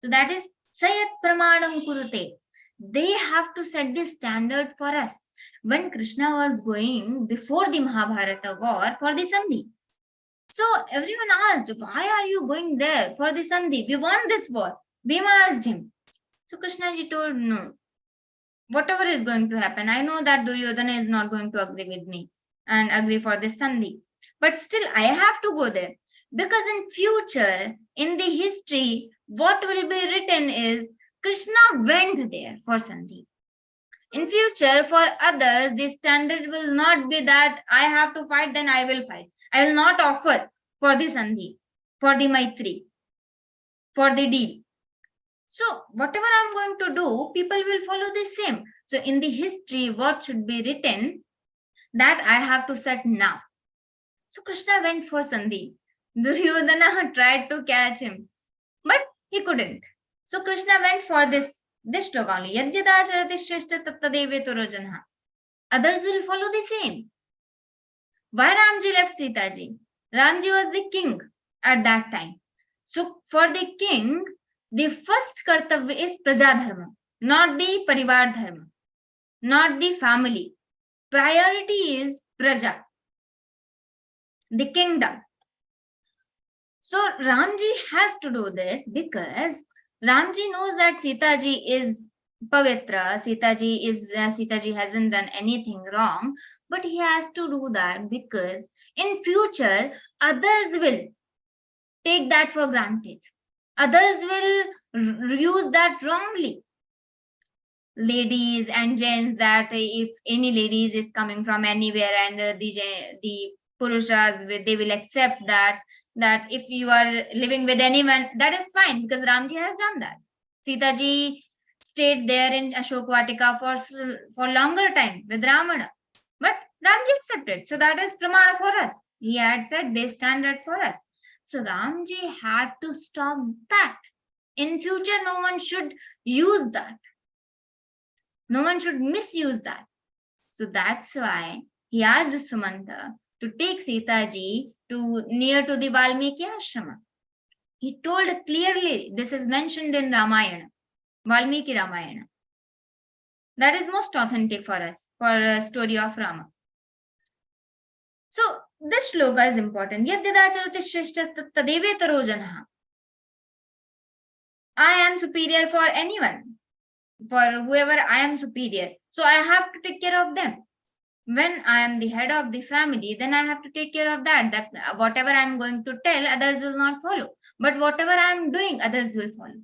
So that is Sayat Pramanam Kurute. They have to set the standard for us. When Krishna was going before the Mahabharata war for the Sandhi, so everyone asked, why are you going there for the Sandhi? We won this war. Bhima asked him. So Krishnaji told, no, whatever is going to happen, I know that Duryodhana is not going to agree with me and agree for this Sandhi. But still, I have to go there. Because in future, in the history, what will be written is Krishna went there for Sandhi. In future, for others, the standard will not be that I have to fight, then I will fight. I will not offer for the Sandhi, for the Maitri, for the deal. So whatever I'm going to do, people will follow the same. So in the history, what should be written, that I have to set now. So Krishna went for Sandhi. Duryodhana tried to catch him, but he couldn't. So Krishna went for this shloka only. Yadyadacharati shreshta tattadevetaro janah. Others will follow the same. Why Ramji left Sitaji? Ramji was the king at that time. So for the king, the first kartavya is praja dharma, not the parivar dharma, not the family. Priority is praja, the kingdom. So Ramji has to do this because Ramji knows that Sitaji is pavitra, Sitaji hasn't done anything wrong, but he has to do that because in future others will take that for granted. Others will use that wrongly. Ladies and gents, that if any ladies is coming from anywhere and the purushas, they will accept that if you are living with anyone, that is fine because Ramji has done that. Sitaji stayed there in Ashok Vatika for longer time with Ramana, but Ramji accepted. So that is pramana for us. He had set this standard for us. So Ramji had to stop that. In future, no one should use that. No one should misuse that. So that's why he asked Sumanta to take Sitaji near to the Valmiki ashrama. He told clearly, this is mentioned in Ramayana, Valmiki Ramayana. That is most authentic for us, for a story of Rama. So this shloka is important. Yadyadacharati shreshta tattadevetaro janah. I am superior for anyone, for whoever I am superior. So I have to take care of them. When I am the head of the family, then I have to take care of that. That whatever I am going to tell, others will not follow. But whatever I am doing, others will follow.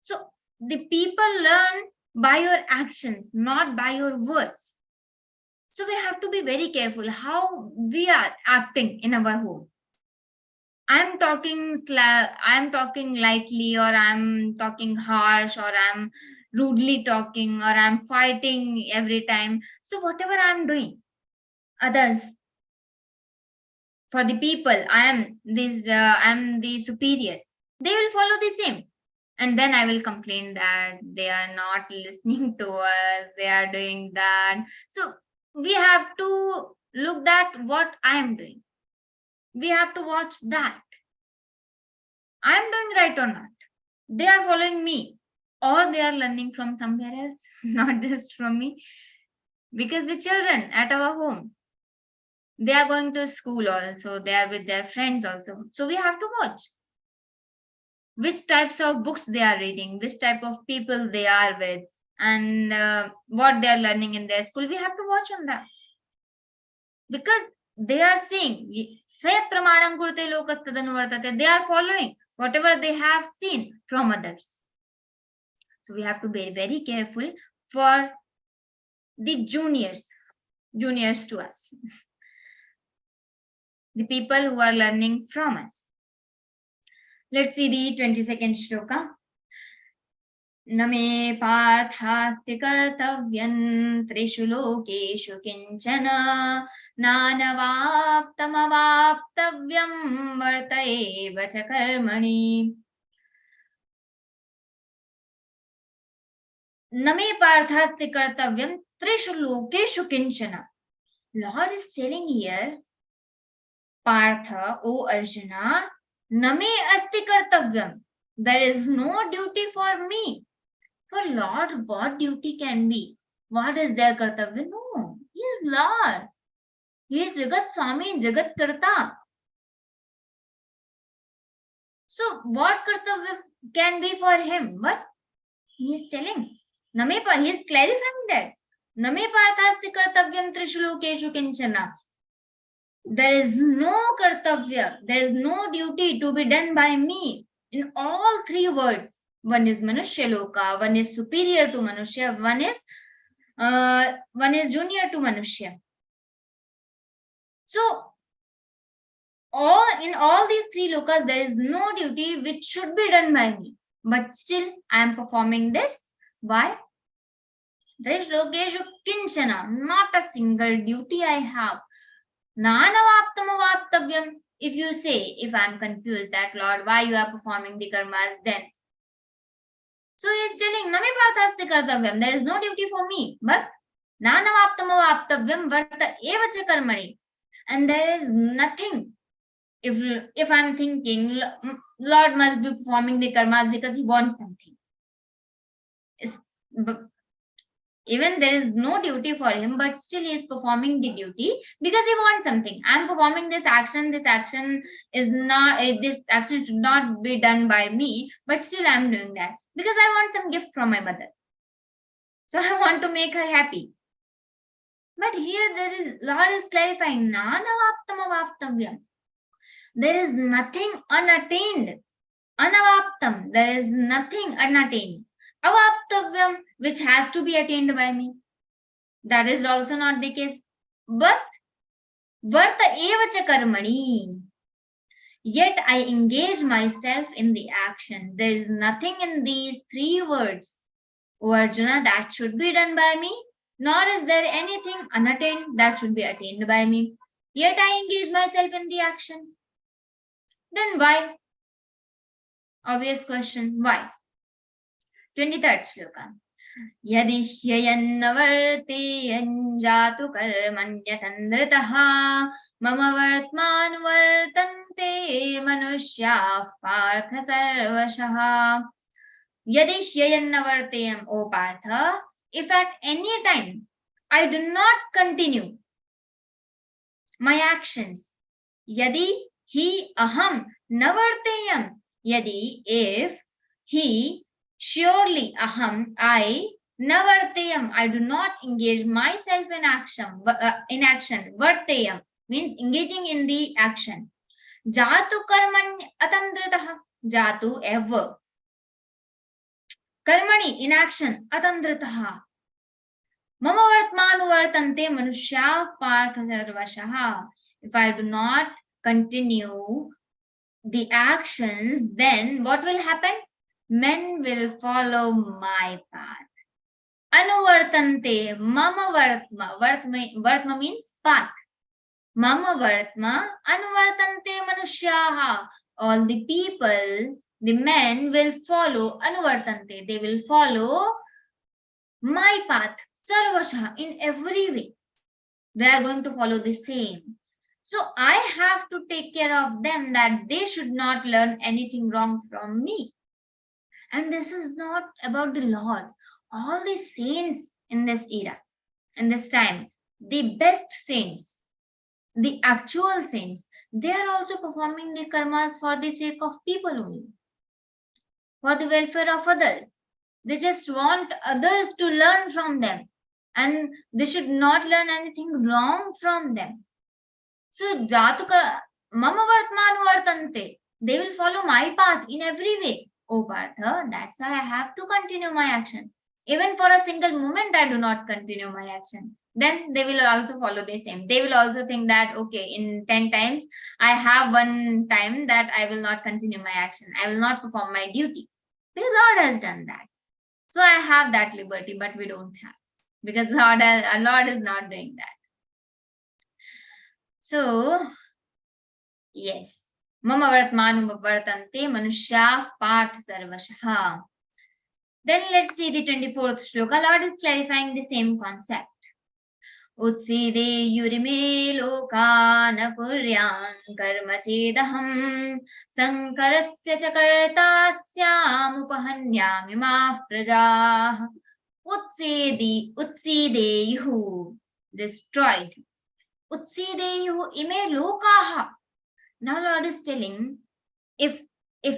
So the people learn by your actions, not by your words. So we have to be very careful how we are acting in our home. I'm talking lightly, or I'm talking harsh, or I'm rudely talking, or I'm fighting every time. So whatever I'm doing, others, for the people, I'm the superior, they will follow the same. And then I will complain that they are not listening to us, they are doing that. So we have to look at what I am doing. We have to watch that. I am doing right or not. They are following me, or they are learning from somewhere else, not just from me. Because the children at our home, they are going to school also, they are with their friends also. So we have to watch which types of books they are reading, which type of people they are with, and what they are learning in their school. We have to watch on that. Because they are seeing. Sayat pramanam kurte lokas tadanuvartate. They are following whatever they have seen from others. So we have to be very careful for the juniors to us, the people who are learning from us. Let's see the 22nd shloka. Name parthasti kartavyam trishu lokeshu kinchana nanavaptamavaptavyam vartaeva cha karmani. Name parthasti kartavyam trishu lokeshu kinchana. Lord is telling here, Partha, O Arjuna, name asti kartavyam. There is no duty for me. For Lord, what duty can be? What is their kartavya? No, He is Lord. He is Jagat Swami, Jagat Karta. So what kartavya can be for Him? But He is telling, He is clarifying that. Name parthasti kartavyam trishu lokeshu kinchana. There is no kartavya, there is no duty to be done by me in all three words. One is Manushya Loka, one is superior to Manushya, one is junior to Manushya. So, in all these three lokas, there is no duty which should be done by me. But still, I am performing this. Why? There is lokeshu kinchana, not a single duty I have. Nanavaptamavaptavyam. If you say, if I am confused that Lord, why you are performing the karmas, then. So he is telling, Name parthasti kartavyam. There is no duty for me. But nanavaptamavaptavyam varta eva cha karmani. And there is nothing. If I am thinking, Lord must be performing the karmas because He wants something. Even there is no duty for Him, but still He is performing the duty because He wants something. I am performing this action. This action should not be done by me, but still I am doing that because I want some gift from my mother. So I want to make her happy. But here Lord is clarifying, nanavaptamavaptavyam. There is nothing unattained. Anavaptam, there is nothing unattained. Avaptavyam, which has to be attained by me. That is also not the case. But varta eva cha karmani. Yet I engage myself in the action. There is nothing in these three words, O Arjuna, that should be done by me, nor is there anything unattained that should be attained by me. Yet I engage myself in the action. Then why? Obvious question, why? 23rd shloka. Yadi hyayannavarteyan jatu karmanyatandritaha mama vartmanuvartante manushyav partha sarvashaha. Yadi hyayannavarteyam, O Partha, if at any time I do not continue my actions, yadi he aham navarteyam, yadi if he surely aham I navarteyam, I do not engage myself in action. Varteyam means engaging in the action. Jatu karmani atandritaha. Jatu ever. Karmani in action atandritaha. Mama vartmanu vartante manushya partha sarvashaha. If I do not continue the actions, then what will happen? Men will follow my path. Anuvartante, mama vartma. Vartma means path. Mama vartma, anuvartante manushyaha. All the people, the men will follow anuvartante. They will follow my path. Sarvashaha, in every way. They are going to follow the same. So I have to take care of them that they should not learn anything wrong from me. And this is not about the Lord. All the saints in this era, in this time, the best saints, the actual saints, they are also performing the karmas for the sake of people only, for the welfare of others. They just want others to learn from them, and they should not learn anything wrong from them. So mama vartmanu vartante. They will follow my path in every way. Oh Partha, that's why I have to continue my action. Even for a single moment, I do not continue my action. Then they will also follow the same. They will also think that, okay, in 10 times, I have one time that I will not continue my action. I will not perform my duty. The Lord has done that. So I have that liberty, but we don't have. Because our Lord is not doing that. So, yes. Mama vartmanu vartante manushyav partha sarvashah. Then let's see the 24th shloka. Lord is clarifying the same concept. Utside yurime lokana kuryan karma chedaham sankarasya chakartasyam upahanyami maaf prajah. Utsideyuhu, destroyed. Utsideyuhu ime lokaha. Now Lord is telling, if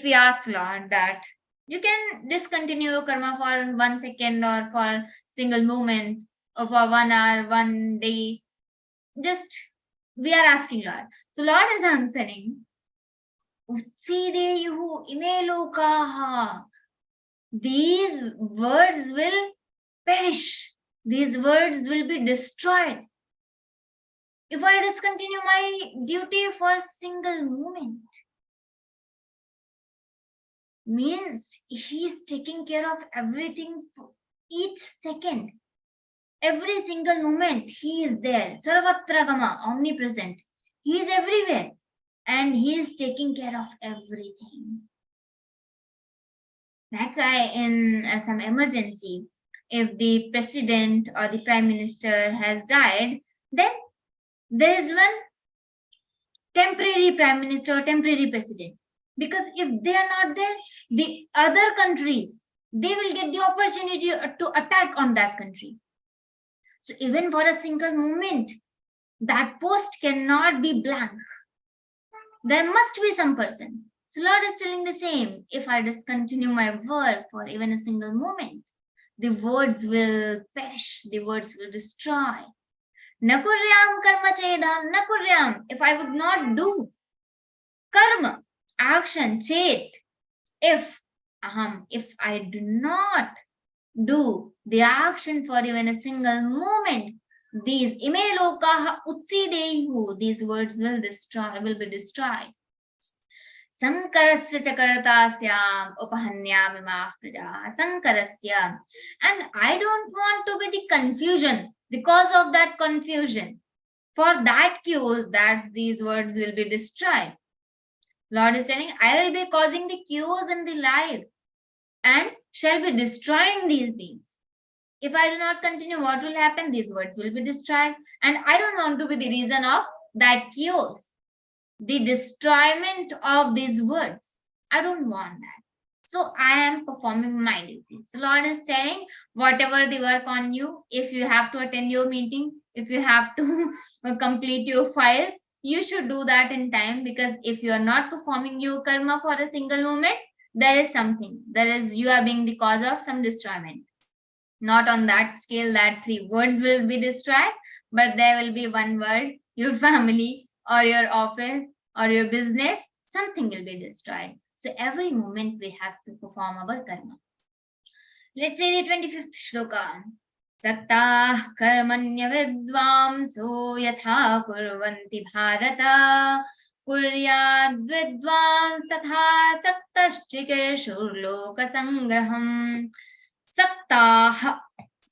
we ask Lord that you can discontinue your karma for 1 second or for single moment or for 1 hour, 1 day, just we are asking Lord. So Lord is answering, Utsideyuhu ime lokaha. These words will perish. These words will be destroyed. If I discontinue my duty for a single moment, means he is taking care of everything for each second. Every single moment he is there. Sarvatragama, omnipresent. He is everywhere and he is taking care of everything. That's why in some emergency, if the president or the prime minister has died, then there is one temporary prime minister or temporary president. Because if they are not there, the other countries, they will get the opportunity to attack on that country. So even for a single moment, that post cannot be blank. There must be some person. So Lord is telling the same. If I discontinue my work for even a single moment, the words will perish, the words will destroy. Nakuryam karma chedam, nakuryam. If I would not do karma, action, chet, if I do not do the action for even a single moment, these ime lokaha utsidehu, these words will be destroyed. Sankarasya chakartasyam upahanyami maaf praja. Sankarasya. And I don't want to be the confusion. Because of that confusion, for that chaos, that these words will be destroyed. Lord is saying, I will be causing the chaos in the life and shall be destroying these beings. If I do not continue, what will happen? These words will be destroyed. And I don't want to be the reason of that chaos, the destroyment of these words. I don't want that. So I am performing my duty. So Lord is saying, whatever the work on you, if you have to attend your meeting, if you have to complete your files, you should do that in time, because if you are not performing your karma for a single moment, there is something. You are being the cause of some destroyment. Not on that scale that 3 words will be destroyed, but there will be 1 word, your family or your office or your business, something will be destroyed. So every moment we have to perform our karma. Let's say the 25th shloka. Saktah karmanya vidvamso yatha kurvanti bharata kuryad vidvams tatha saktaschikeshur loka sangraham. Saktah.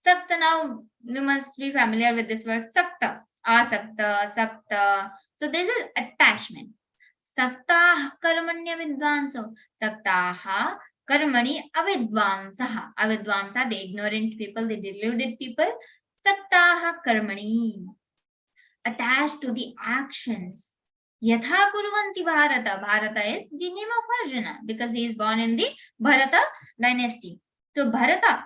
Sakta, now we must be familiar with this word. Sakta. Asakta, sakta. So this is attachment. Saktah karmanya vidvanso. Saktaha karmani avidvamsaha. Avidvamsa, the ignorant people, the deluded people. Saktaha karmani. Attached to the actions. Yatha kurvanti Bharata. Bharata is the name of Arjuna because he is born in the Bharata dynasty. So Bharata,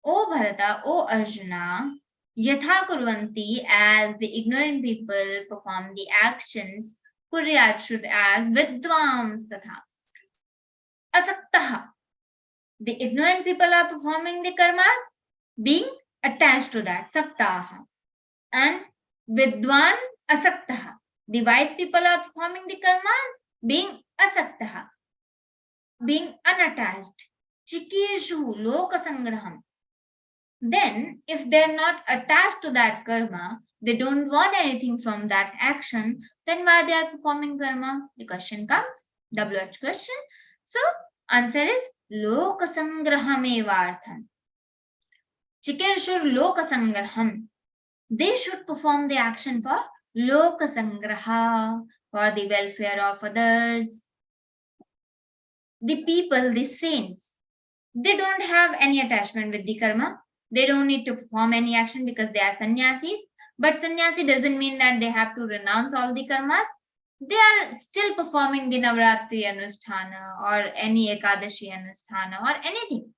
O Arjuna, Yatha kurvanti, as the ignorant people perform the actions, Kuryat should add vidvams tatha. Asaktaha, the ignorant people are performing the karmas, being attached to that, saktaha. And vidvan asaktaha, The wise people are performing the karmas being asaktaha, being unattached. Chikeshu lokasangraham. Then, if they're not attached to that karma, they don't want anything from that action, then why they are performing karma? The question comes, WH question. So, answer is lokasangrahamevarthan. Chikeshur lokasangraham. They should perform the action for lokasangraha, for the welfare of others. The people, the saints, they don't have any attachment with the karma. They don't need to perform any action because they are sannyasis. But sannyasi doesn't mean that they have to renounce all the karmas. They are still performing the Navratri Anusthana or any Ekadashi Anusthana or anything.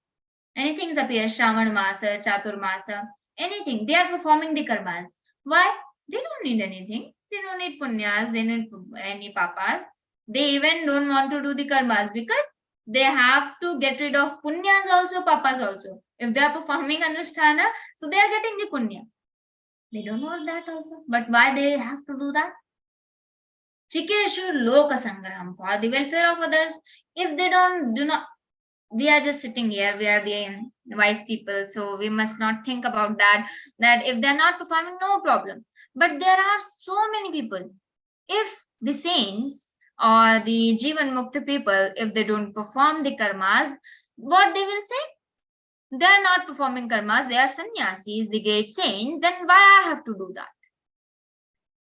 Anything appears, Shravan Masa, Chatur Masa, anything. They are performing the karmas. Why? They don't need anything. They don't need punyas, they don't need any papas. They even don't want to do the karmas because they have to get rid of punyas also, papas also. If they are performing Anusthana, so they are getting the punya. They don't want that also. But why they have to do that? Chikeshu loka sangraham, for the welfare of others. If they do not, we are just sitting here, we are the wise people, so we must not think about that if they're not performing, no problem. But there are so many people. If the saints or the Jivan Mukta people, if they don't perform the karmas, what they will say? They are not performing karmas, they are sannyasis, the great saints, then why I have to do that?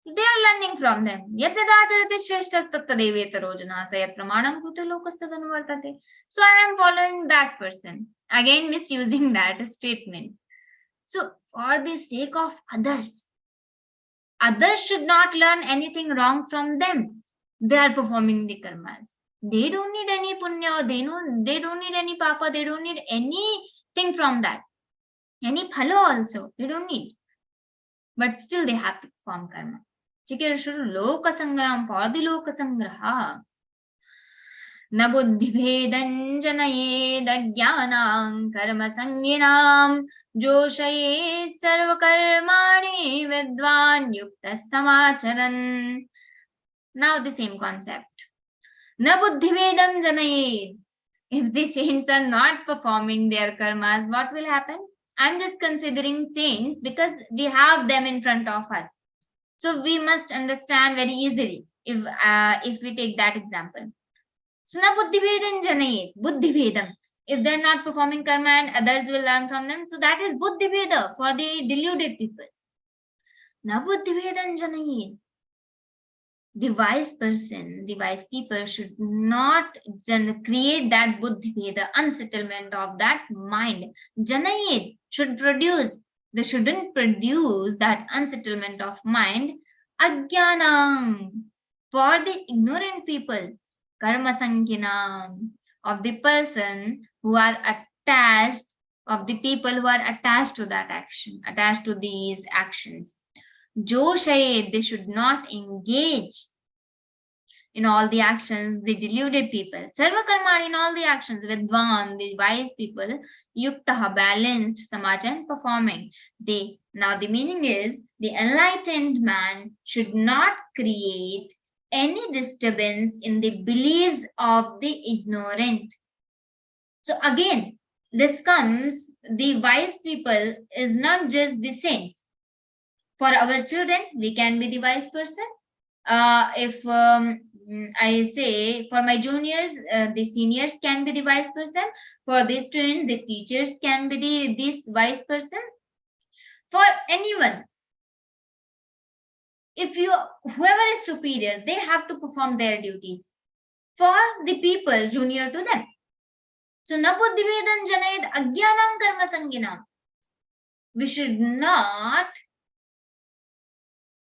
They are learning from them. So I am following that person. Again, misusing that statement. So for the sake of others should not learn anything wrong from them. They are performing the karmas. They don't need any punya, they don't need any papa, they don't need anything from that. Any phalo also, they don't need. But still they have to perform karma. Chikeshuru loka sangram, for the loka sangraha. Na buddhi bhedan janayed ajnanam karma sanginam joshayed sarva karmani vidwan yukta samacharan. Now the same concept. Na buddhi bhedam janayed. If the saints are not performing their karmas, what will happen? I'm just considering saints because we have them in front of us. So we must understand very easily if we take that example. So na buddhi bhedam janayet, buddhi bhedam. If they're not performing karma and others will learn from them, so that is buddhi bheda for the deluded people. Na buddhi bhedam janayet. The wise person, the wise people should not create that buddhi bheda, unsettlement of that mind. Janayet should produce. They shouldn't produce that unsettlement of mind. Ajnanam, for the ignorant people. Karma sankinam, of the person who are attached, of the people who are attached to that action, attached to these actions. Joshayed, they should not engage in all the actions, the deluded people. Sarva karmani, in all the actions. Vidwan, the wise people. Yuktaha, balanced, samachan, performing. Now the meaning is, the enlightened man should not create any disturbance in the beliefs of the ignorant. So again, this comes, the wise people is not just the saints. For our children, we can be the wise person. If I say for my juniors, the seniors can be the wise person. For the students, the teachers can be this wise person. For anyone, whoever is superior, they have to perform their duties. For the people junior to them. So na buddhi bhedan janayed ajnanam karma sanginam. We should not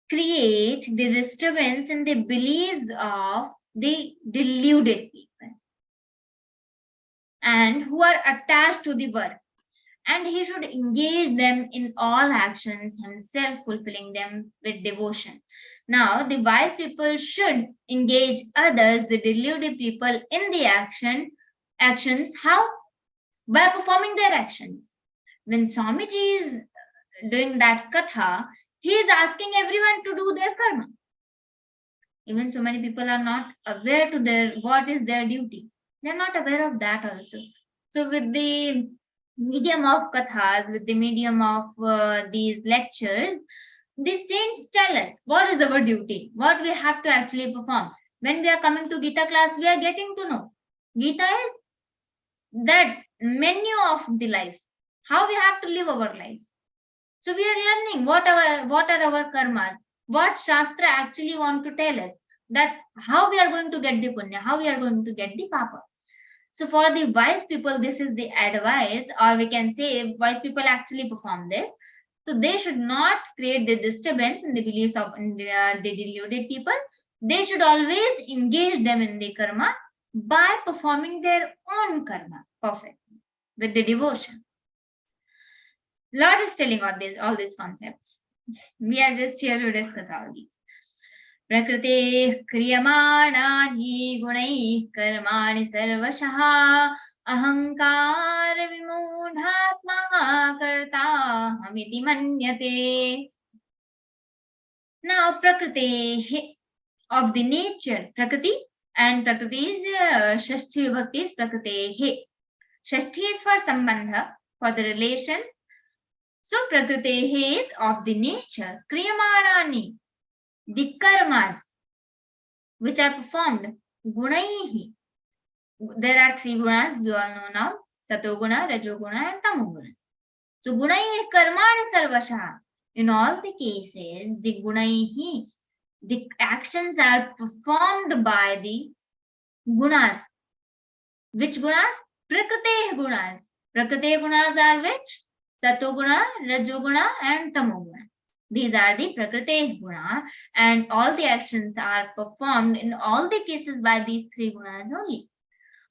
create the disturbance in the beliefs of the deluded people and who are attached to the work. And he should engage them in all actions, himself fulfilling them with devotion. Now, the wise people should engage others, the deluded people, in the actions. How? By performing their actions. When Swamiji is doing that katha, he is asking everyone to do their karma. Even so many people are not aware to what is their duty. They're not aware of that also. So with the medium of kathas, with the medium of these lectures, the saints tell us what is our duty, what we have to actually perform. When we are coming to Gita class, we are getting to know. Gita is that menu of the life, how we have to live our life. So we are learning what are our karmas, what Shastra actually want to tell us, that how we are going to get the punya, how we are going to get the papa. So for the wise people, this is the advice, or we can say wise people actually perform this. So they should not create the disturbance in the beliefs of the deluded people. They should always engage them in the karma by performing their own karma perfectly with the devotion. Lord is telling all these concepts. We are just here to discuss all these. Prakrite kriyamanahi gunai karmani sarvashah ahankar vimudhatma karta hamiti manyate. Now Prakrite of the nature, Prakriti, and Prakriti is Shashti Vibhakti is Prakrite. Shashti is for Sambandha, for the relations. So Prakrite is of the nature, Kriyamanani, the karmas which are performed, Gunaihi. There are three gunas we all know now, Satoguna, Rajoguna and Tamoguna. So Gunaihi karmani sarvasha. In all the cases, the Gunaihi, the actions are performed by the gunas. Which gunas? Prakrite gunas. Prakrite gunas are which? Satoguna, Rajoguna and Tamoguna. These are the Prakrite guna, and all the actions are performed in all the cases by these three gunas only.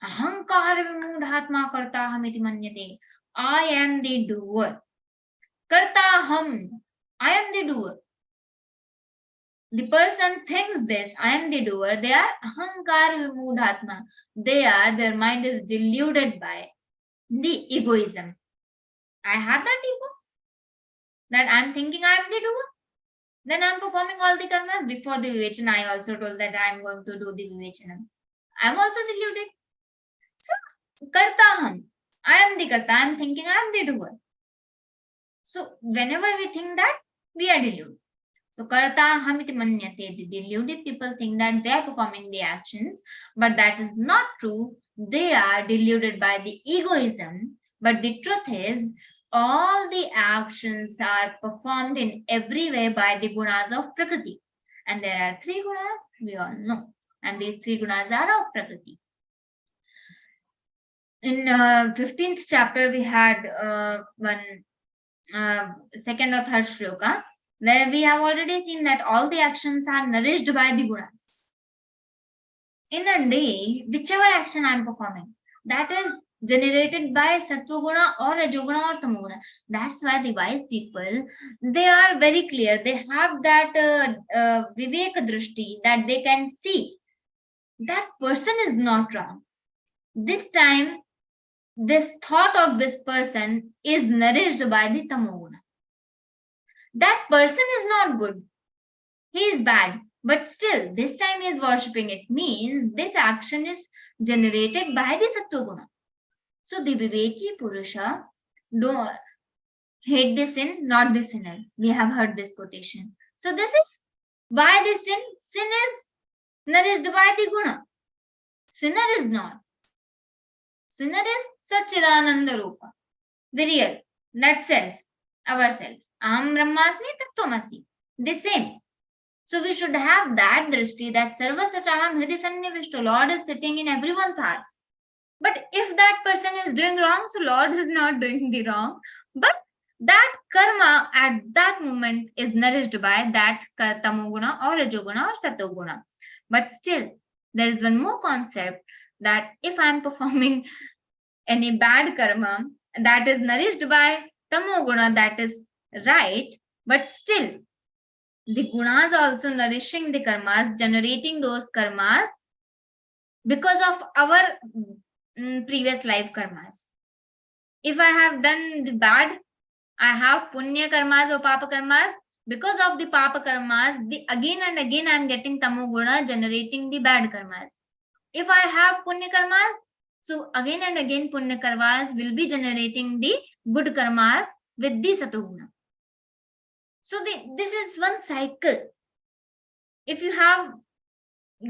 Ahankar vimudhatma kartaham iti manyate. I am the doer. Kartaham. I am the doer. The person thinks this, I am the doer. They are ahankar vimudhatma. Their mind is deluded by the egoism. I have that ego, that I'm thinking I'm the doer. Then I'm performing all the karmas. Before the vivechana, I also told that I'm going to do the vivechana. I'm also deluded. So, kartaham. I am the karta. I'm thinking I'm the doer. So, whenever we think that, we are deluded. So, kartaham iti manyate. The deluded people think that they are performing the actions, but that is not true. They are deluded by the egoism. But the truth is, all the actions are performed in every way by the gunas of Prakriti. And there are three gunas, we all know. And these three gunas are of Prakriti. In 15th chapter, we had second or third shloka. There we have already seen that all the actions are nourished by the gunas. In a day, whichever action I am performing, that is generated by Sattva-guna or Rajoguna or Tamoguna. That's why the wise people, they are very clear. They have that Viveka Drishti, that they can see that person is not wrong. This time, this thought of this person is nourished by the Tamoguna. That person is not good. He is bad. But still, this time he is worshipping. It means this action is generated by the Sattva-guna. So the Viveki Purusha don't hate the sin, not the sinner. We have heard this quotation. So this is why the sin. Sin is nourished by the guna. Sinner is not. Sinner is Satchidananda Rupa. The real, that self, ourself. Aham Brahmasmi Tattvamasi. The same. So we should have that drishti that Sarva Sachaham Hridi Sannivishto. Lord is sitting in everyone's heart. But if that person is doing wrong, so Lord is not doing the wrong. But that karma at that moment is nourished by that tamoguna or rajoguna or satoguna. But still, there is one more concept that if I am performing any bad karma that is nourished by tamoguna, that is right. But still, the gunas also nourishing the karmas, generating those karmas because of our previous life karmas. If I have done the bad, I have punya karmas or papa karmas Because of the papa karmas, again and again I am getting tamoguna generating the bad karmas. If I have punya karmas, so again and again punya karmas will be generating the good karmas with the satoguna. So this is one cycle. If you have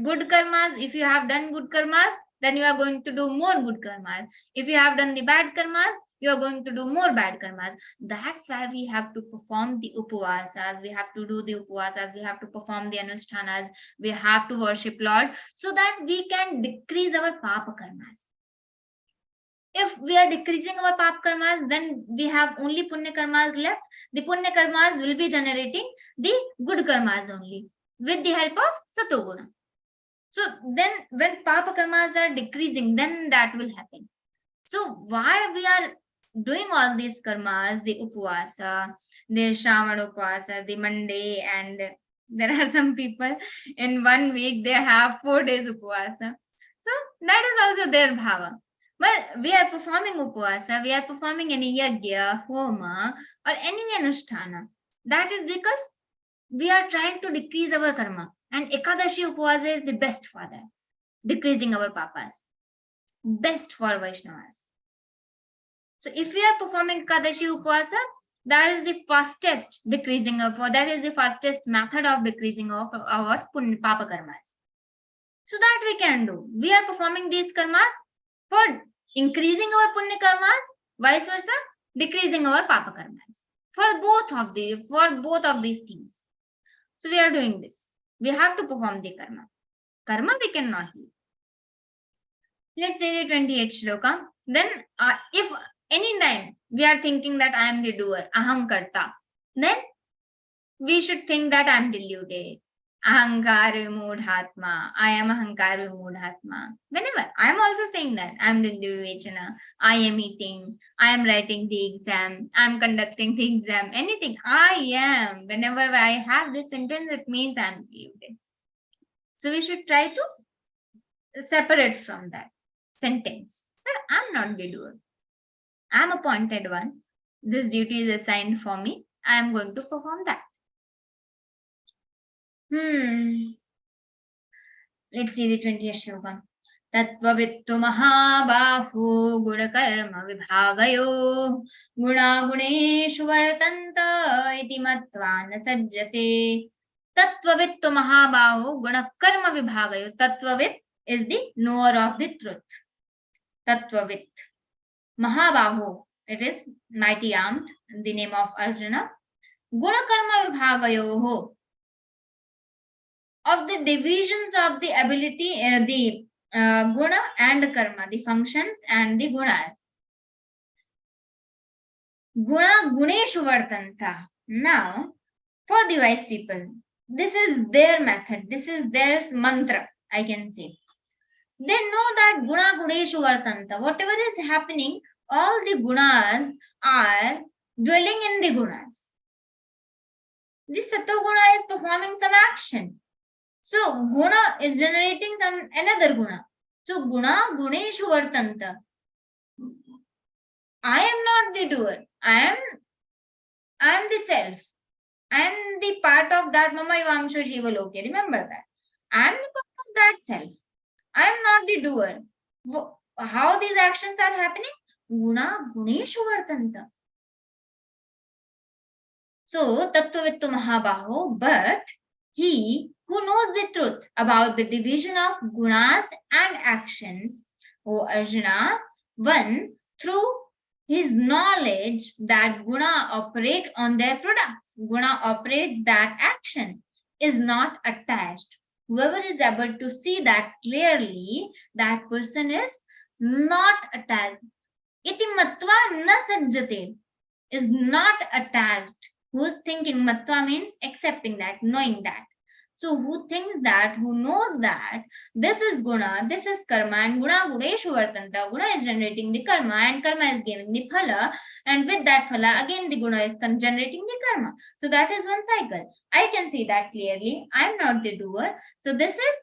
good karmas, if you have done good karmas, then you are going to do more good karmas. If you have done the bad karmas, you are going to do more bad karmas. That's why we have to perform the upavasas, we have to do the upavasas, we have to perform the anushtanas, we have to worship Lord, so that we can decrease our papa karmas. If we are decreasing our papa karmas, then we have only punya karmas left. The punya karmas will be generating the good karmas only with the help of satoguna. So then when papa karmas are decreasing, then that will happen. So why we are doing all these karmas, the upavasa, the Shravan upavasa, the Monday, and there are some people in 1 week they have 4 days upavasa. So that is also their bhava. But we are performing upavasa, we are performing any yagya, homa, or any anusthana. That is because we are trying to decrease our karma. And Ekadashi upavasa is the best for that, decreasing our papas. Best for Vaishnavas. So if we are performing Ekadashi upavasa, that is the fastest decreasing of, or that is the fastest method of decreasing of our papa karmas. So that we can do. We are performing these karmas for increasing our punya karmas, vice versa, decreasing our papa karmas. For both of these things. So we are doing this. We have to perform the karma. Karma we cannot do. Let's say the 28th shloka. Then if any time we are thinking that I am the doer, aham karta, then we should think that I am deluded. Ahankar vimudhatma, I am ahankar vimudhatma. Whenever I am also saying that I am doing the vivechana, I am eating, I am writing the exam, I am conducting the exam, anything, I am. Whenever I have this sentence, it means I am deluded. So we should try to separate from that sentence. But I am not the doer. I am appointed one. This duty is assigned for me. I am going to perform that. Let's see the 20th shloka. Tattvavittu mahabahu gunakarma vibhagayo guna guneshu vartanta iti matva na sajjate. Tattvavittu mahabahu gunakarma vibhagayo. Tattvavit is the knower of the truth. Tattvavit. Mahabahu, it is mighty armed, the name of Arjuna. Gunakarma vibhagayoho. Of the divisions of the ability, the guna and karma, the functions and the gunas. Guna guneshu vartanta. Now, for the wise people, this is their method, this is their mantra, I can say. They know that guna guneshu vartanta. Whatever is happening, all the gunas are dwelling in the gunas. The satoguna is performing some action. So guna is generating another guna. So guna guneshu vartanta. I am not the doer. I am the self. I am the part of that mama ivamsho jiva loke. Remember that. I am the part of that self. I am not the doer. How these actions are happening? Guna guneshu vartanta. So tattvavittu mahabaho, but he who knows the truth about the division of gunas and actions, O Arjuna, one through his knowledge that guna operate on their products, guna operates that action, is not attached. Whoever is able to see that clearly, that person is not attached. Iti matva na sajjate, is not attached. Who's thinking? Matva means accepting that, knowing that. So who thinks that, who knows that this is guna, this is karma, and guna guneshu vartanta. Guna is generating the karma, and karma is giving the phala, and with that phala, again the guna is generating the karma. So that is one cycle. I can see that clearly. I am not the doer. So this is,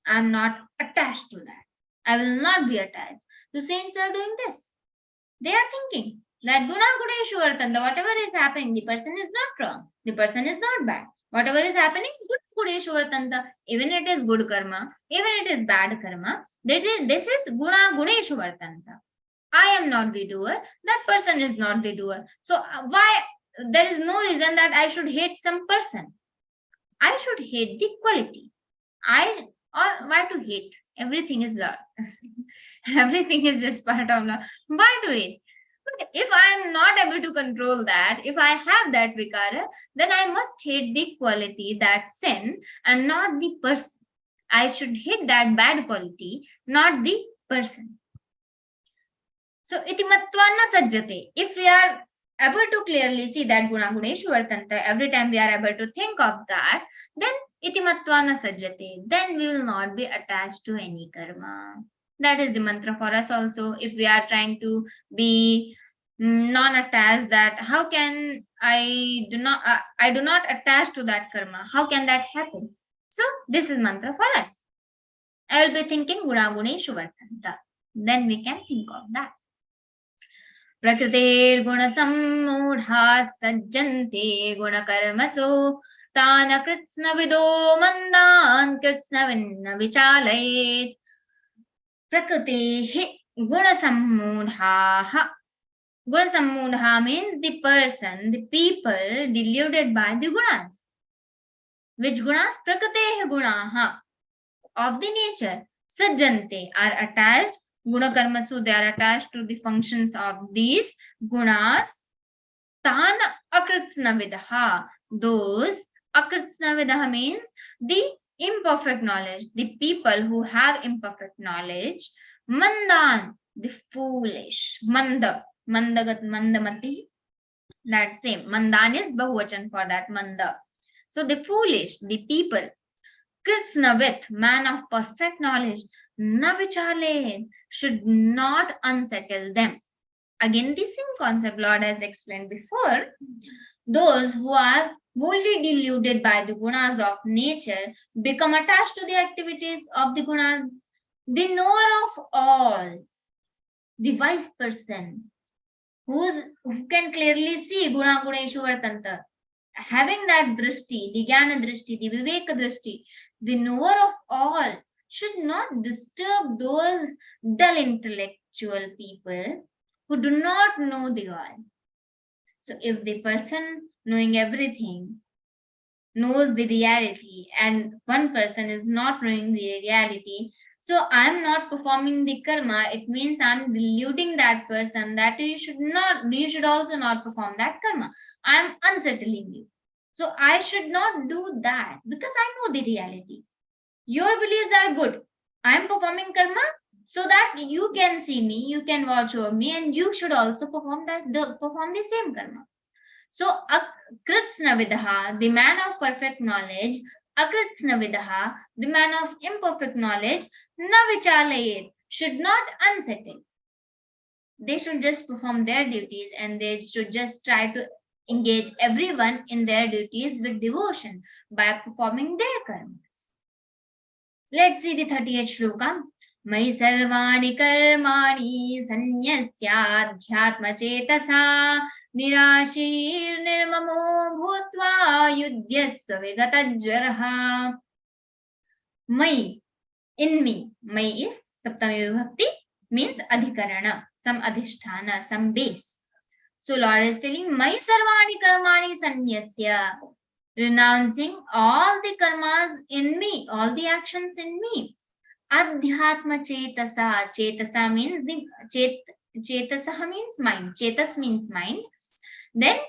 I am not attached to that. I will not be attached. The saints are doing this. They are thinking. that guna guneshu vartanta, whatever is happening, the person is not wrong, the person is not bad. Whatever is happening, good guneshu vartanta. Even it is good karma, even it is bad karma, this is guna guneshu vartanta. I am not the doer, that person is not the doer. So why there is no reason that I should hate some person. I should hate the quality. Why to hate? Everything is Lord. Everything is just part of Lord. Why to hate? But if I am not able to control that, if I have that vikara, then I must hate the quality, that sin, and not the person. I should hate that bad quality, not the person. So, iti mattvana sajjate. If we are able to clearly see that guna guneshu vartanta, every time we are able to think of that, then iti mattvana sajjate. Then we will not be attached to any karma. That is the mantra for us also. If we are trying to be non-attached, that how can I do not attach to that karma? How can that happen? So this is mantra for us. I will be thinking guna guneshu vartanta. Then we can think of that. Prakritir guna sammudha sajjante guna karmaso tana kritsna vido mandan kritsna vinna vichalayet. Prakriti guna sammudha. Guna sammudha means the person, the people deluded by the gunas. Which gunas? Prakriti gunaha, of the nature. Sajjante are attached. Guna karmasu, they are attached to the functions of these gunas. Tana akritsna vidaha. Those akritsna vidaha means the imperfect knowledge, the people who have imperfect knowledge. Mandan, the foolish. Mandamati, that same. Mandan is bahuvachan for that, manda. So the foolish, the people. Kritsnavit, man of perfect knowledge. Navichale, should not unsettle them. Again, the same concept Lord has explained before. Those who are wholly deluded by the gunas of nature become attached to the activities of the gunas. The knower of all, the wise person, who can clearly see guna guneshu vartanta, having that drishti, the jnana drishti, the viveka drishti, the knower of all, should not disturb those dull intellectual people who do not know the God. So if the person knowing everything knows the reality and one person is not knowing the reality, so I'm not performing the karma, it means I'm deluding that person that you should also not perform that karma. I'm unsettling you. So I should not do that because I know the reality. Your beliefs are good. I'm performing karma so that you can see me, you can watch over me, and you should also perform the same karma. So akritsna vidaha, the man of perfect knowledge, akritsna vidaha, the man of imperfect knowledge, na vichalayet, should not unsettle. They should just perform their duties and they should just try to engage everyone in their duties with devotion by performing their karmas. Let's see the 38th shloka. Mai sarvani karmani sanyasya chetasa nirashir nirmamo bhutva yudhyasva vigatajaraha. Mai, in me. Mai is saptami vibhakti, means adhikarana, some adhisthana, some base. So Lord is telling, Mai sarvani karmani sanyasya, renouncing all the karmas in me, all the actions in me. Adhyatma chetasa. Chetasa means chetasa means mind. Chetas means mind. Then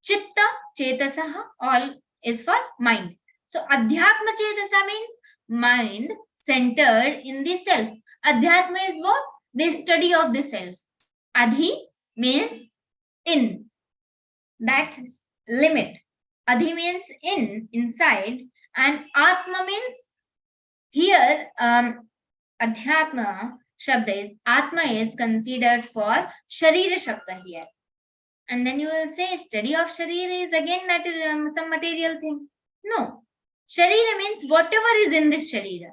chitta, chetasaha, all is for mind. So adhyatma chetasa means mind centered in the self. Adhyatma is what? The study of the self. Adhi means in. That limit. Adhi means in, inside, and Atma means here. Adhyatma shabda is, Atma is considered for Sharira shabda here. And then you will say study of Sharira is again some material thing. No. Sharira means whatever is in this Sharira.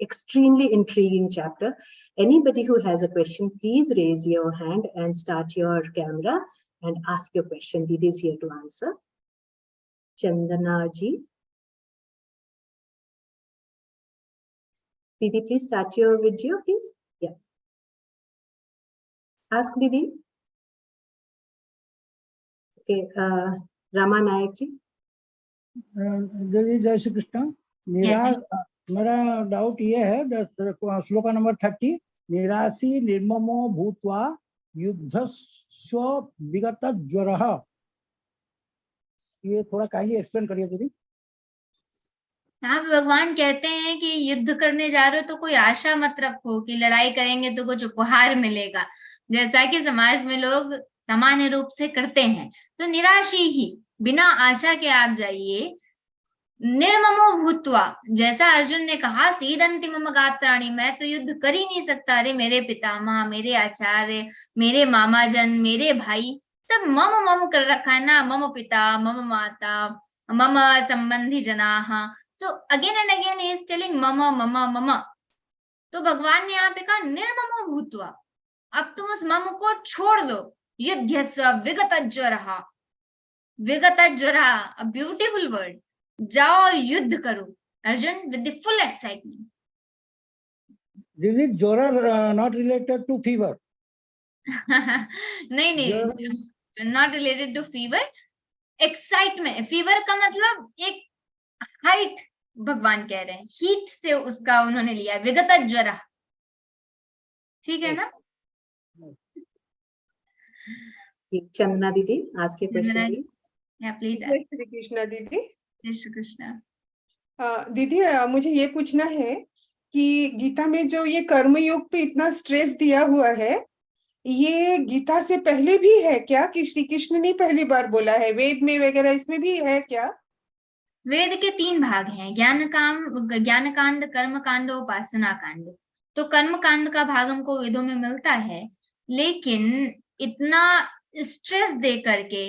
extremely intriguing chapter. Anybody who has a question, please raise your hand and start your camera and ask your question. Didi is here to answer. Chandana ji. Didi, please start your video, please. Yeah. Ask Didi. Okay, Rama Nayak ji. दीदी जय श्री कृष्ण। मेरा doubt ये है, श्लोक number 30, निराशी निर्ममो भूत्वा युद्धस्व विगत ज्वरः, ये थोड़ा काइंडली एक्सप्लेन करिए दीदी। यहाँ पे भगवान कहते हैं कि युद्ध करने जा रहे हो तो कोई आशा मत रखो कि लड़ाई करेंगे तो कुछ उपहार मिलेगा, जैसा कि समाज में लोग सामान्य रूप से करते हैं। तो निराशी ही, बिना आशा के आप जाइए। निर्ममो भूत्वा, जैसा अर्जुन ने कहा, सीदंति मम गात्राणि, मैं तो युद्ध कर ही नहीं सकता, अरे मेरे पितामह, मेरे आचार्य, मेरे मामा जन, मेरे भाई, सब मम मम कर रखा है ना, मम पिता, मम माता, मम संबंधी जनाः। So again and again he is telling मम मम मम। तो भगवान ने यहाँ पे कहा निर्ममो भूत्वा, अब तुम उस मम को छोड़ दो। युध्यस्व विगत ज्वरः, विगत ज्वरः, अ ब्यूटीफुल वर्ड। जाओ युद्ध करो Arjun, with the full excitement. दीदी ज्वर नॉट रिलेटेड टू फीवर? नहीं, not related to fever. Excitement, fever का मतलब एक हाइट भगवान कह रहे हैं, हीट से उसका उन्होंने लिया, विगत ज्वरः, ठीक है ना? Chandana Didi, ask your question. या प्लीज। जय श्री कृष्ण दीदी। जय श्री कृष्ण। दीदी मुझे ये पूछना है कि गीता में जो ये कर्मयोग पे इतना स्ट्रेस दिया हुआ है, ये गीता से पहले भी है क्या, कि श्री कृष्ण ने पहली बार बोला है? वेद में वगैरह इसमें भी है क्या? वेद के 3 भाग हैं, ज्ञान कांड, कर्म कांड, उपासना कांड। तो कर्म कांड का भाग हमको वेदों में मिलता है, लेकिन इतना स्ट्रेस दे करके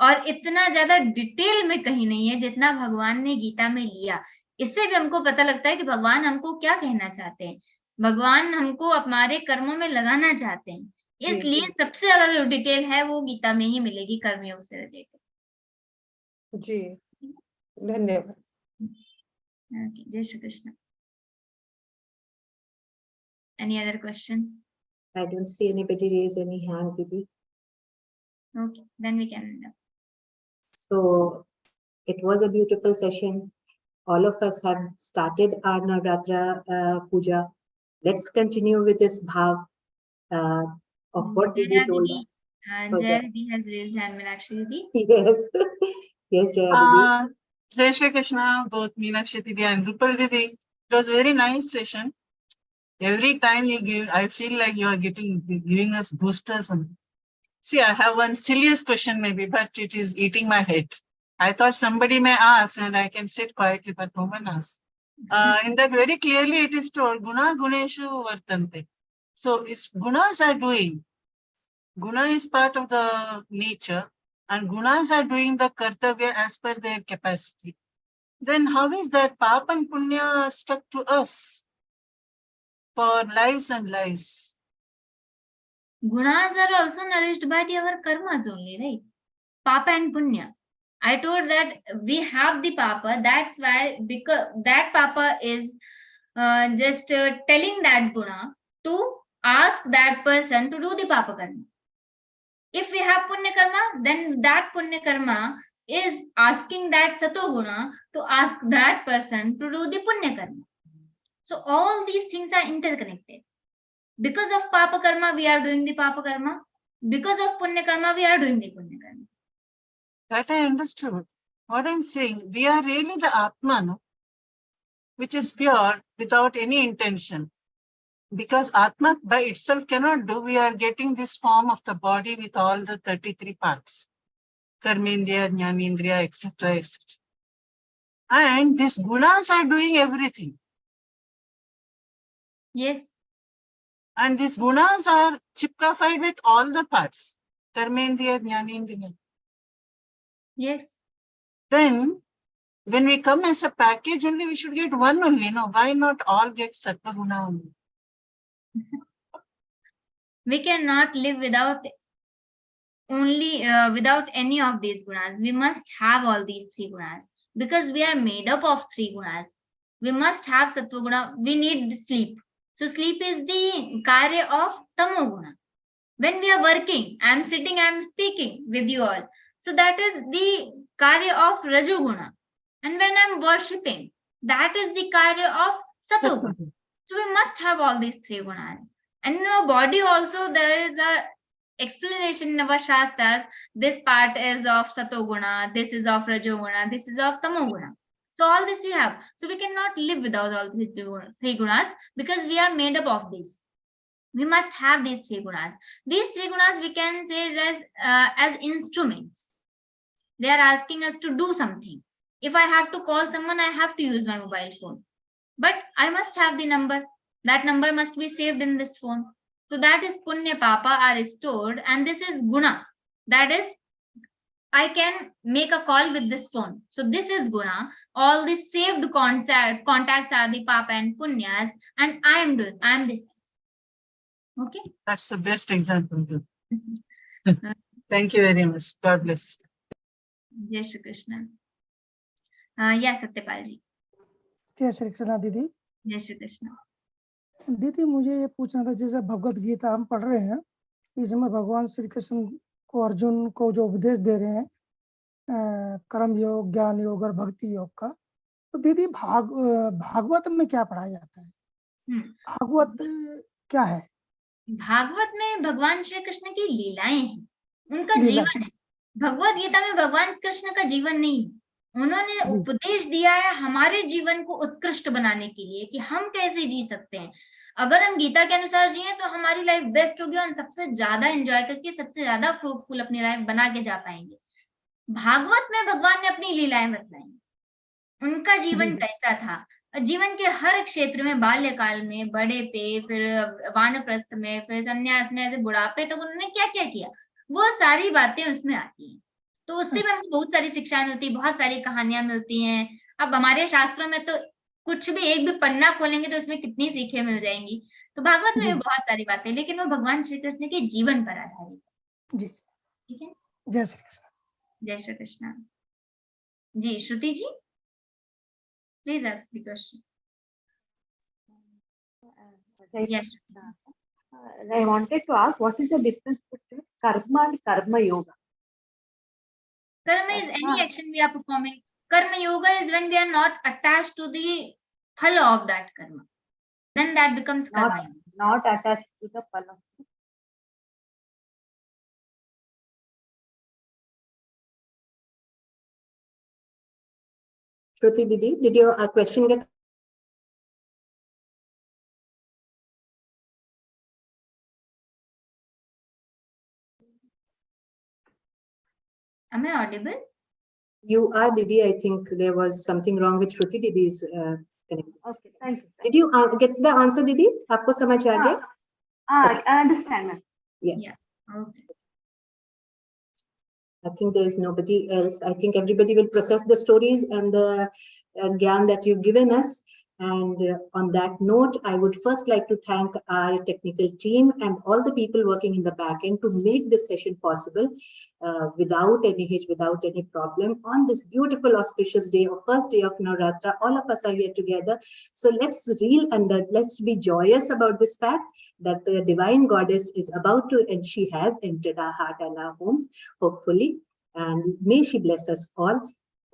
और इतना ज्यादा डिटेल में कहीं नहीं है जितना भगवान ने गीता में लिया। इससे भी हमको पता लगता है कि भगवान हमको क्या कहना चाहते हैं। भगवान हमको हमारे कर्मों में लगाना चाहते हैं, इसलिए सबसे ज्यादा जो डिटेल है वो गीता में ही मिलेगी, कर्मयोग से रिलेटेड। जी धन्यवाद। जय Shri Krishna. Any other question? I don't see anybody raise any hand, Didi. Okay, then we can end up. So it was a beautiful session. All of us have started our Navratra puja. Let's continue with this bhav of what Didi told us. Jaya Didi has raised hand, Meenakshi Didi. Yes, yes, Jaya Didi. Jai Shri Krishna, both Meenakshi Didi and Rupal Didi. It was a very nice session. Every time you give, I feel like you are giving us boosters. See, I have one silliest question maybe, but it is eating my head. I thought somebody may ask and I can sit quietly, but no one asks. In that very clearly it is told, Guna Guneshu Vartante. So, gunas are doing. Guna is part of the nature and gunas are doing the kartavya as per their capacity. Then how is that Papa and Punya are stuck to us for lives and lives? Gunas are also nourished by our karmas only, right? Papa and Punya. I told that we have the Papa, that's why, because that Papa is just telling that Guna to ask that person to do the Papa karma. If we have Punya karma, then that Punya karma is asking that Sato Guna to ask that person to do the Punya karma. So all these things are interconnected. Because of Papa karma, we are doing the Papa karma. Because of Punya karma, we are doing the Punya karma. That I understood. What I'm saying, we are really the Atma, no? Which is pure without any intention. Because Atma by itself cannot do, we are getting this form of the body with all the 33 parts. Karmendriya, Jnanendriya, etc., etc. And these gunas are doing everything. Yes. And these gunas are chipkafied with all the parts. Karmendriya, Jnanendriya. Yes. Then, when we come as a package only, we should get one only. No, why not all get Sattva Guna only? We cannot live without without any of these gunas. We must have all these three gunas because we are made up of three gunas. We must have sattva guna. We need sleep. So sleep is the karya of tamo guna. When we are working, I am sitting, I am speaking with you all. So that is the karya of rajo guna. And when I am worshipping, that is the karya of sattva guna. So we must have all these three gunas. And in our body also there is a explanation in our shastras. This part is of satoguna, this is of rajoguna, this is of tamoguna. So all this we have. So we cannot live without all these three gunas because we are made up of these. We must have these three gunas. These three gunas we can say as instruments. They are asking us to do something. If I have to call someone, I have to use my mobile phone. But I must have the number. That number must be saved in this phone. So that is punya papa are stored, and this is guna. That is, I can make a call with this phone. So this is guna. All the saved contacts are the papa and punyas, and I am this. Okay. That's the best example. Thank you very much. God bless. Jai Shri Krishna. Yes, Satyapalji. जय श्री कृष्णा दीदी। Jai Shri Krishna. दीदी मुझे ये पूछना था, जैसे भगवत गीता हम पढ़ रहे हैं, इसमें भगवान श्री कृष्ण को अर्जुन को जो उपदेश दे रहे हैं कर्म योग, ज्ञान योग और भक्ति योग का, तो दीदी भागवत में क्या पढ़ाया जाता है? भागवत क्या है? भागवत में भगवान श्री कृष्ण की लीलाएं हैं, उनका जीवन है। भगवत गीता में भगवान कृष्ण का जीवन नहीं है। उन्होंने उपदेश दिया है हमारे जीवन को उत्कृष्ट बनाने के लिए कि हम कैसे जी सकते हैं। अगर हम गीता के अनुसार जिए तो हमारी लाइफ बेस्ट होगी और सबसे ज्यादा एंजॉय करके सबसे ज्यादा फ्रूटफुल अपनी लाइफ बना के जा पाएंगे। भागवत में भगवान ने अपनी लीलाएं बतलाई, उनका जीवन कैसा था, जीवन के हर क्षेत्र में, बाल्यकाल में, बड़े पे, फिर वानप्रस्थ में, फिर संन्यास में, ऐसे बुढ़ापे तक उन्होंने क्या क्या किया, वो सारी बातें उसमें आती हैं। तो उससे भी हमको बहुत सारी शिक्षाएं मिलती है, बहुत सारी कहानियां मिलती हैं। अब हमारे शास्त्रों में तो कुछ भी एक भी पन्ना खोलेंगे तो उसमें कितनी सीखें मिल जाएंगी। तो भागवत में भी बहुत सारी बातें, लेकिन वो भगवान श्री कृष्ण के जीवन पर आधारित है। जी ठीक है। जय श्री कृष्ण। जय Shri Krishna. Ji Shruti ji, please ask the question. Yes. I wanted to ask, what is the difference between karma and karma yoga? Karma is any action we are performing. Karma yoga is when we are not attached to the phala of that karma. Then that becomes karma yoga. Not attached to the phala. Shruti Didi, did your question get? Am I audible? You are, Didi. I think there was something wrong with Shruti Didi's connection. Okay, thank you. Did you get the answer, Didi? आपको समझ आ गया? I understand, ma'am. Yeah. Okay. I think there is nobody else. I think everybody will process the stories and the gyan that you've given us. And on that note, I would first like to thank our technical team and all the people working in the back end to make this session possible without any hitch, without any problem. On this beautiful auspicious day, or first day of Navratri, all of us are here together. So let's reel and let's be joyous about this fact that the divine goddess is about to, and she has entered our heart and our homes, hopefully. And may she bless us all.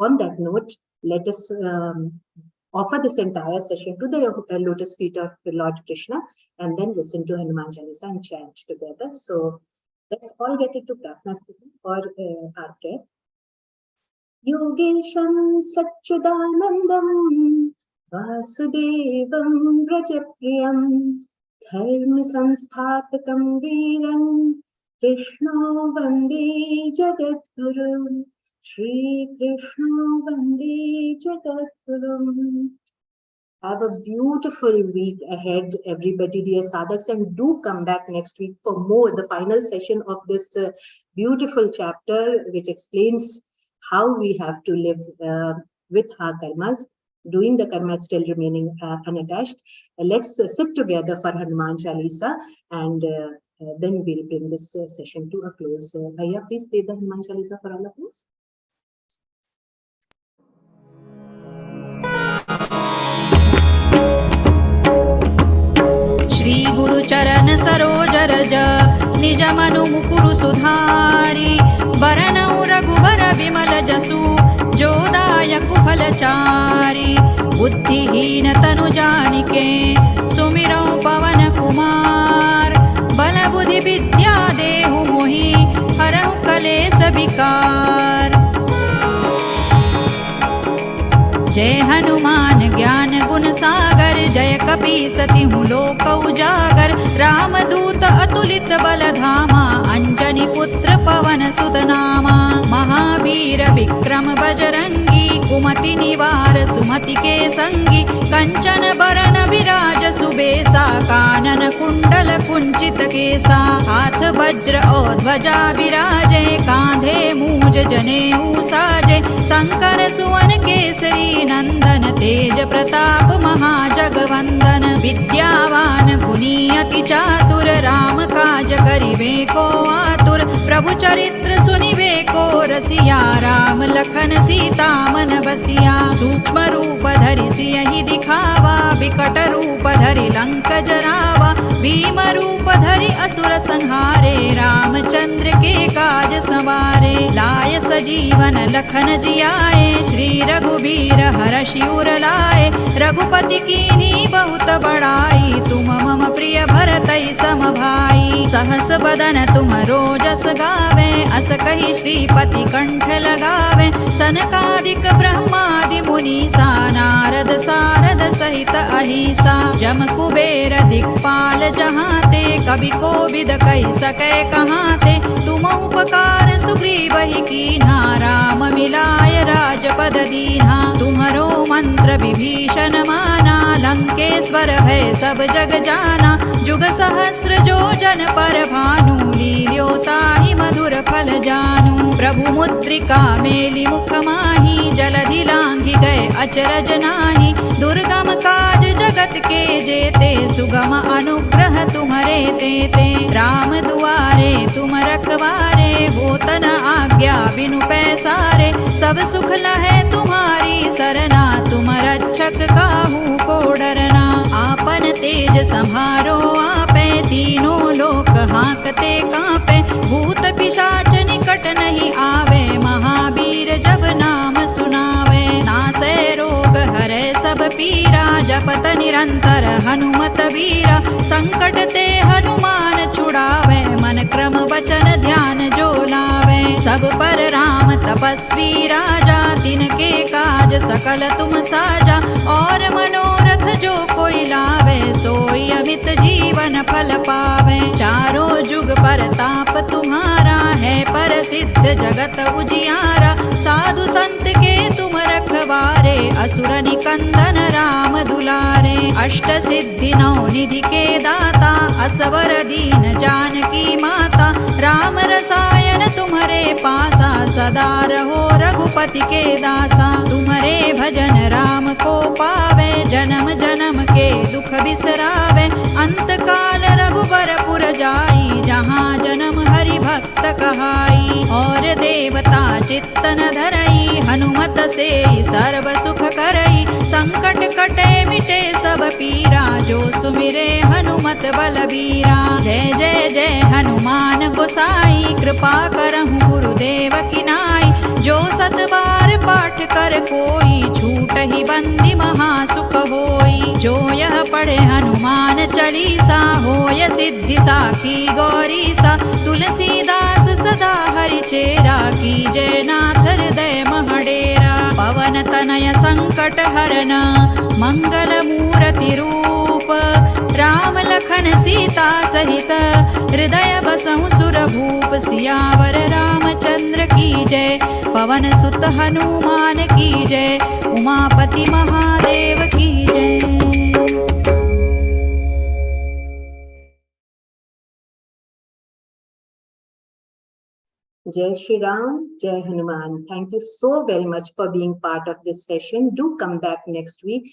On that note, let us offer this entire session to the lotus feet of the Lord Krishna, and then listen to Hanuman Chalisa and chant together. So let's all get into Prarthana Sthiti for our prayer. Yogesham Satchidanandam Vasudevam Brajapriyam Dharma Samsthapakam Veeram Krishna Vande Jagadguru Shri Krishna Vande Jagadguru. Have a beautiful week ahead, everybody, dear sadhaks, and do come back next week for more, the final session of this beautiful chapter, which explains how we have to live with our karmas, doing the karma still remaining unattached. Let's sit together for Hanuman Chalisa, and then we'll bring this session to a close. Bhaiya, please play the Hanuman Chalisa for all of us. Shri गुरु चरण सरोज रज निज मनु मुकुरु सुधारी बरनउ रघुबर विमल जसु जो दायकु फलचारी बुद्धिहीन तनु जानिके सुमिरौ पवन कुमार बल बुद्धि विद्या देहु मोहि हरहु कलेस विकार। जय हनुमान ज्ञान गुण सागर जय कपीस तिहु लोक उजागर रामदूत अतुलित बल धामा अंजनी पुत्र पवन सुत नामा महावीर विक्रम बजरंगी कुमति निवार सुमति के संगी कंचन बरन विराज सुबेसा कानन कुंडल कुंचित केसा हाथ वज्र और ध्वजा विराजे कांधे मूज जनेऊ साजे शंकर सुवन केसरी नंदन तेज प्रताप महाजगवंदन विद्यावान गुणी अति चातुर राम काज करिबे को आतुर प्रभु चरित्र सुनिबे को रसिया राम लखन सीता मन बसिया सूक्ष्म रूप धरि सियहि दिखावा विकट रूप धरि लंक जरावा भीम रूप धरि असुर संहारे रामचंद्र के काज सवारे लाय सजीवन लखन जियाए श्री रघुबीर हरषि उर लाए रघुपति कीन्ही बहुत बड़ाई तुम मम प्रिय भरतई सम भाई सहस बदन तुम रोजस गावे अस कहि श्रीपति कंठ लगावे सनकादिक ब्रह्मादि मुनीसा नारद सारद सहित अहिसा जम कुबेर दिक्पाल जहाते कवि कोविद कहि सकै कहाते तुम उपकार सुग्रीवहि कीन्हा राम मिलाय राजपद दीन्हा तुम्हरो मंत्र विभीषण माना लंकेश्वर है सब जग जाना जुग सहस्र जो जन पर भानु लील्योताहि मधुर फल जानू प्रभु मुद्रिका मेलि मुख माही जलधि लांघि गए अचरज नाही दुर्गम काज जगत के जेते सुगम अनुग्रह तुम्हरे तेते राम दुआरे तुम रखवारे होत न आज्ञा बिनु पैसारे सब सुख लहै तुम्हारी सरना तुम रक्षक काहू को डरना आपन तेज सम्हारो आपे तीनों लोक हांकते कांपे भूत पिशाच निकट नहीं आवे महावीर जब नाम सुनावे नासै रोग हरै सब पीरा जपत निरंतर हनुमत वीरा संकट ते हनुमान छुड़ावे मन क्रम वचन ध्यान जो लावे सब पर राम तपस्वी राजा तिनके काज सकल तुम साजा और मनोरथ जो कोई लावे सोई अमित जीवन फल पावे चारों जुग पर ताप तुम्हारा है प्रसिद्ध जगत उजियारा साधु संत के तुम रखवारे असुर निकंदन राम दुलारे अष्ट सिद्धि नौ निधि के दाता असवर दीन जानकी माता राम रसायन तुम्हारे पासा सदा रहो रघुपति के दासा तुम्हारे भजन राम को पावे जन्म जन्म के दुख बिसरावे अंत काल रघुबर पुर जाई जहाँ जन्म हरि भक्त कहाई और देवता चित्तन धरई हनुमत से सर्व सुख करई संकट कटे मिटे सब पीरा जो सुमिरे हनुमत बलबीरा जय जय जय हनुमान गोसाई कृपा करहु गुरुदेव की नाई जो सत बार पाठ कर कोई छूट ही बंदी महासुख होई जो यह पढ़े हनुमान चालीसा होय सिद्धि साखी गौरीसा तुलसीदास सदा हरि चेरा की जय नाथ हृदय महडेरा पवन तनय संकट हरन मंगल मूर्ति रूप राम लखन सीता सहित हृदय बसहु सुर भूप सियावर रामचंद्र की जय पवन सुत हनुमान की जय उमापति महादेव की जय। Jai Shri Ram, Jai Hanuman. Thank you so very much for being part of this session. Do come back next week.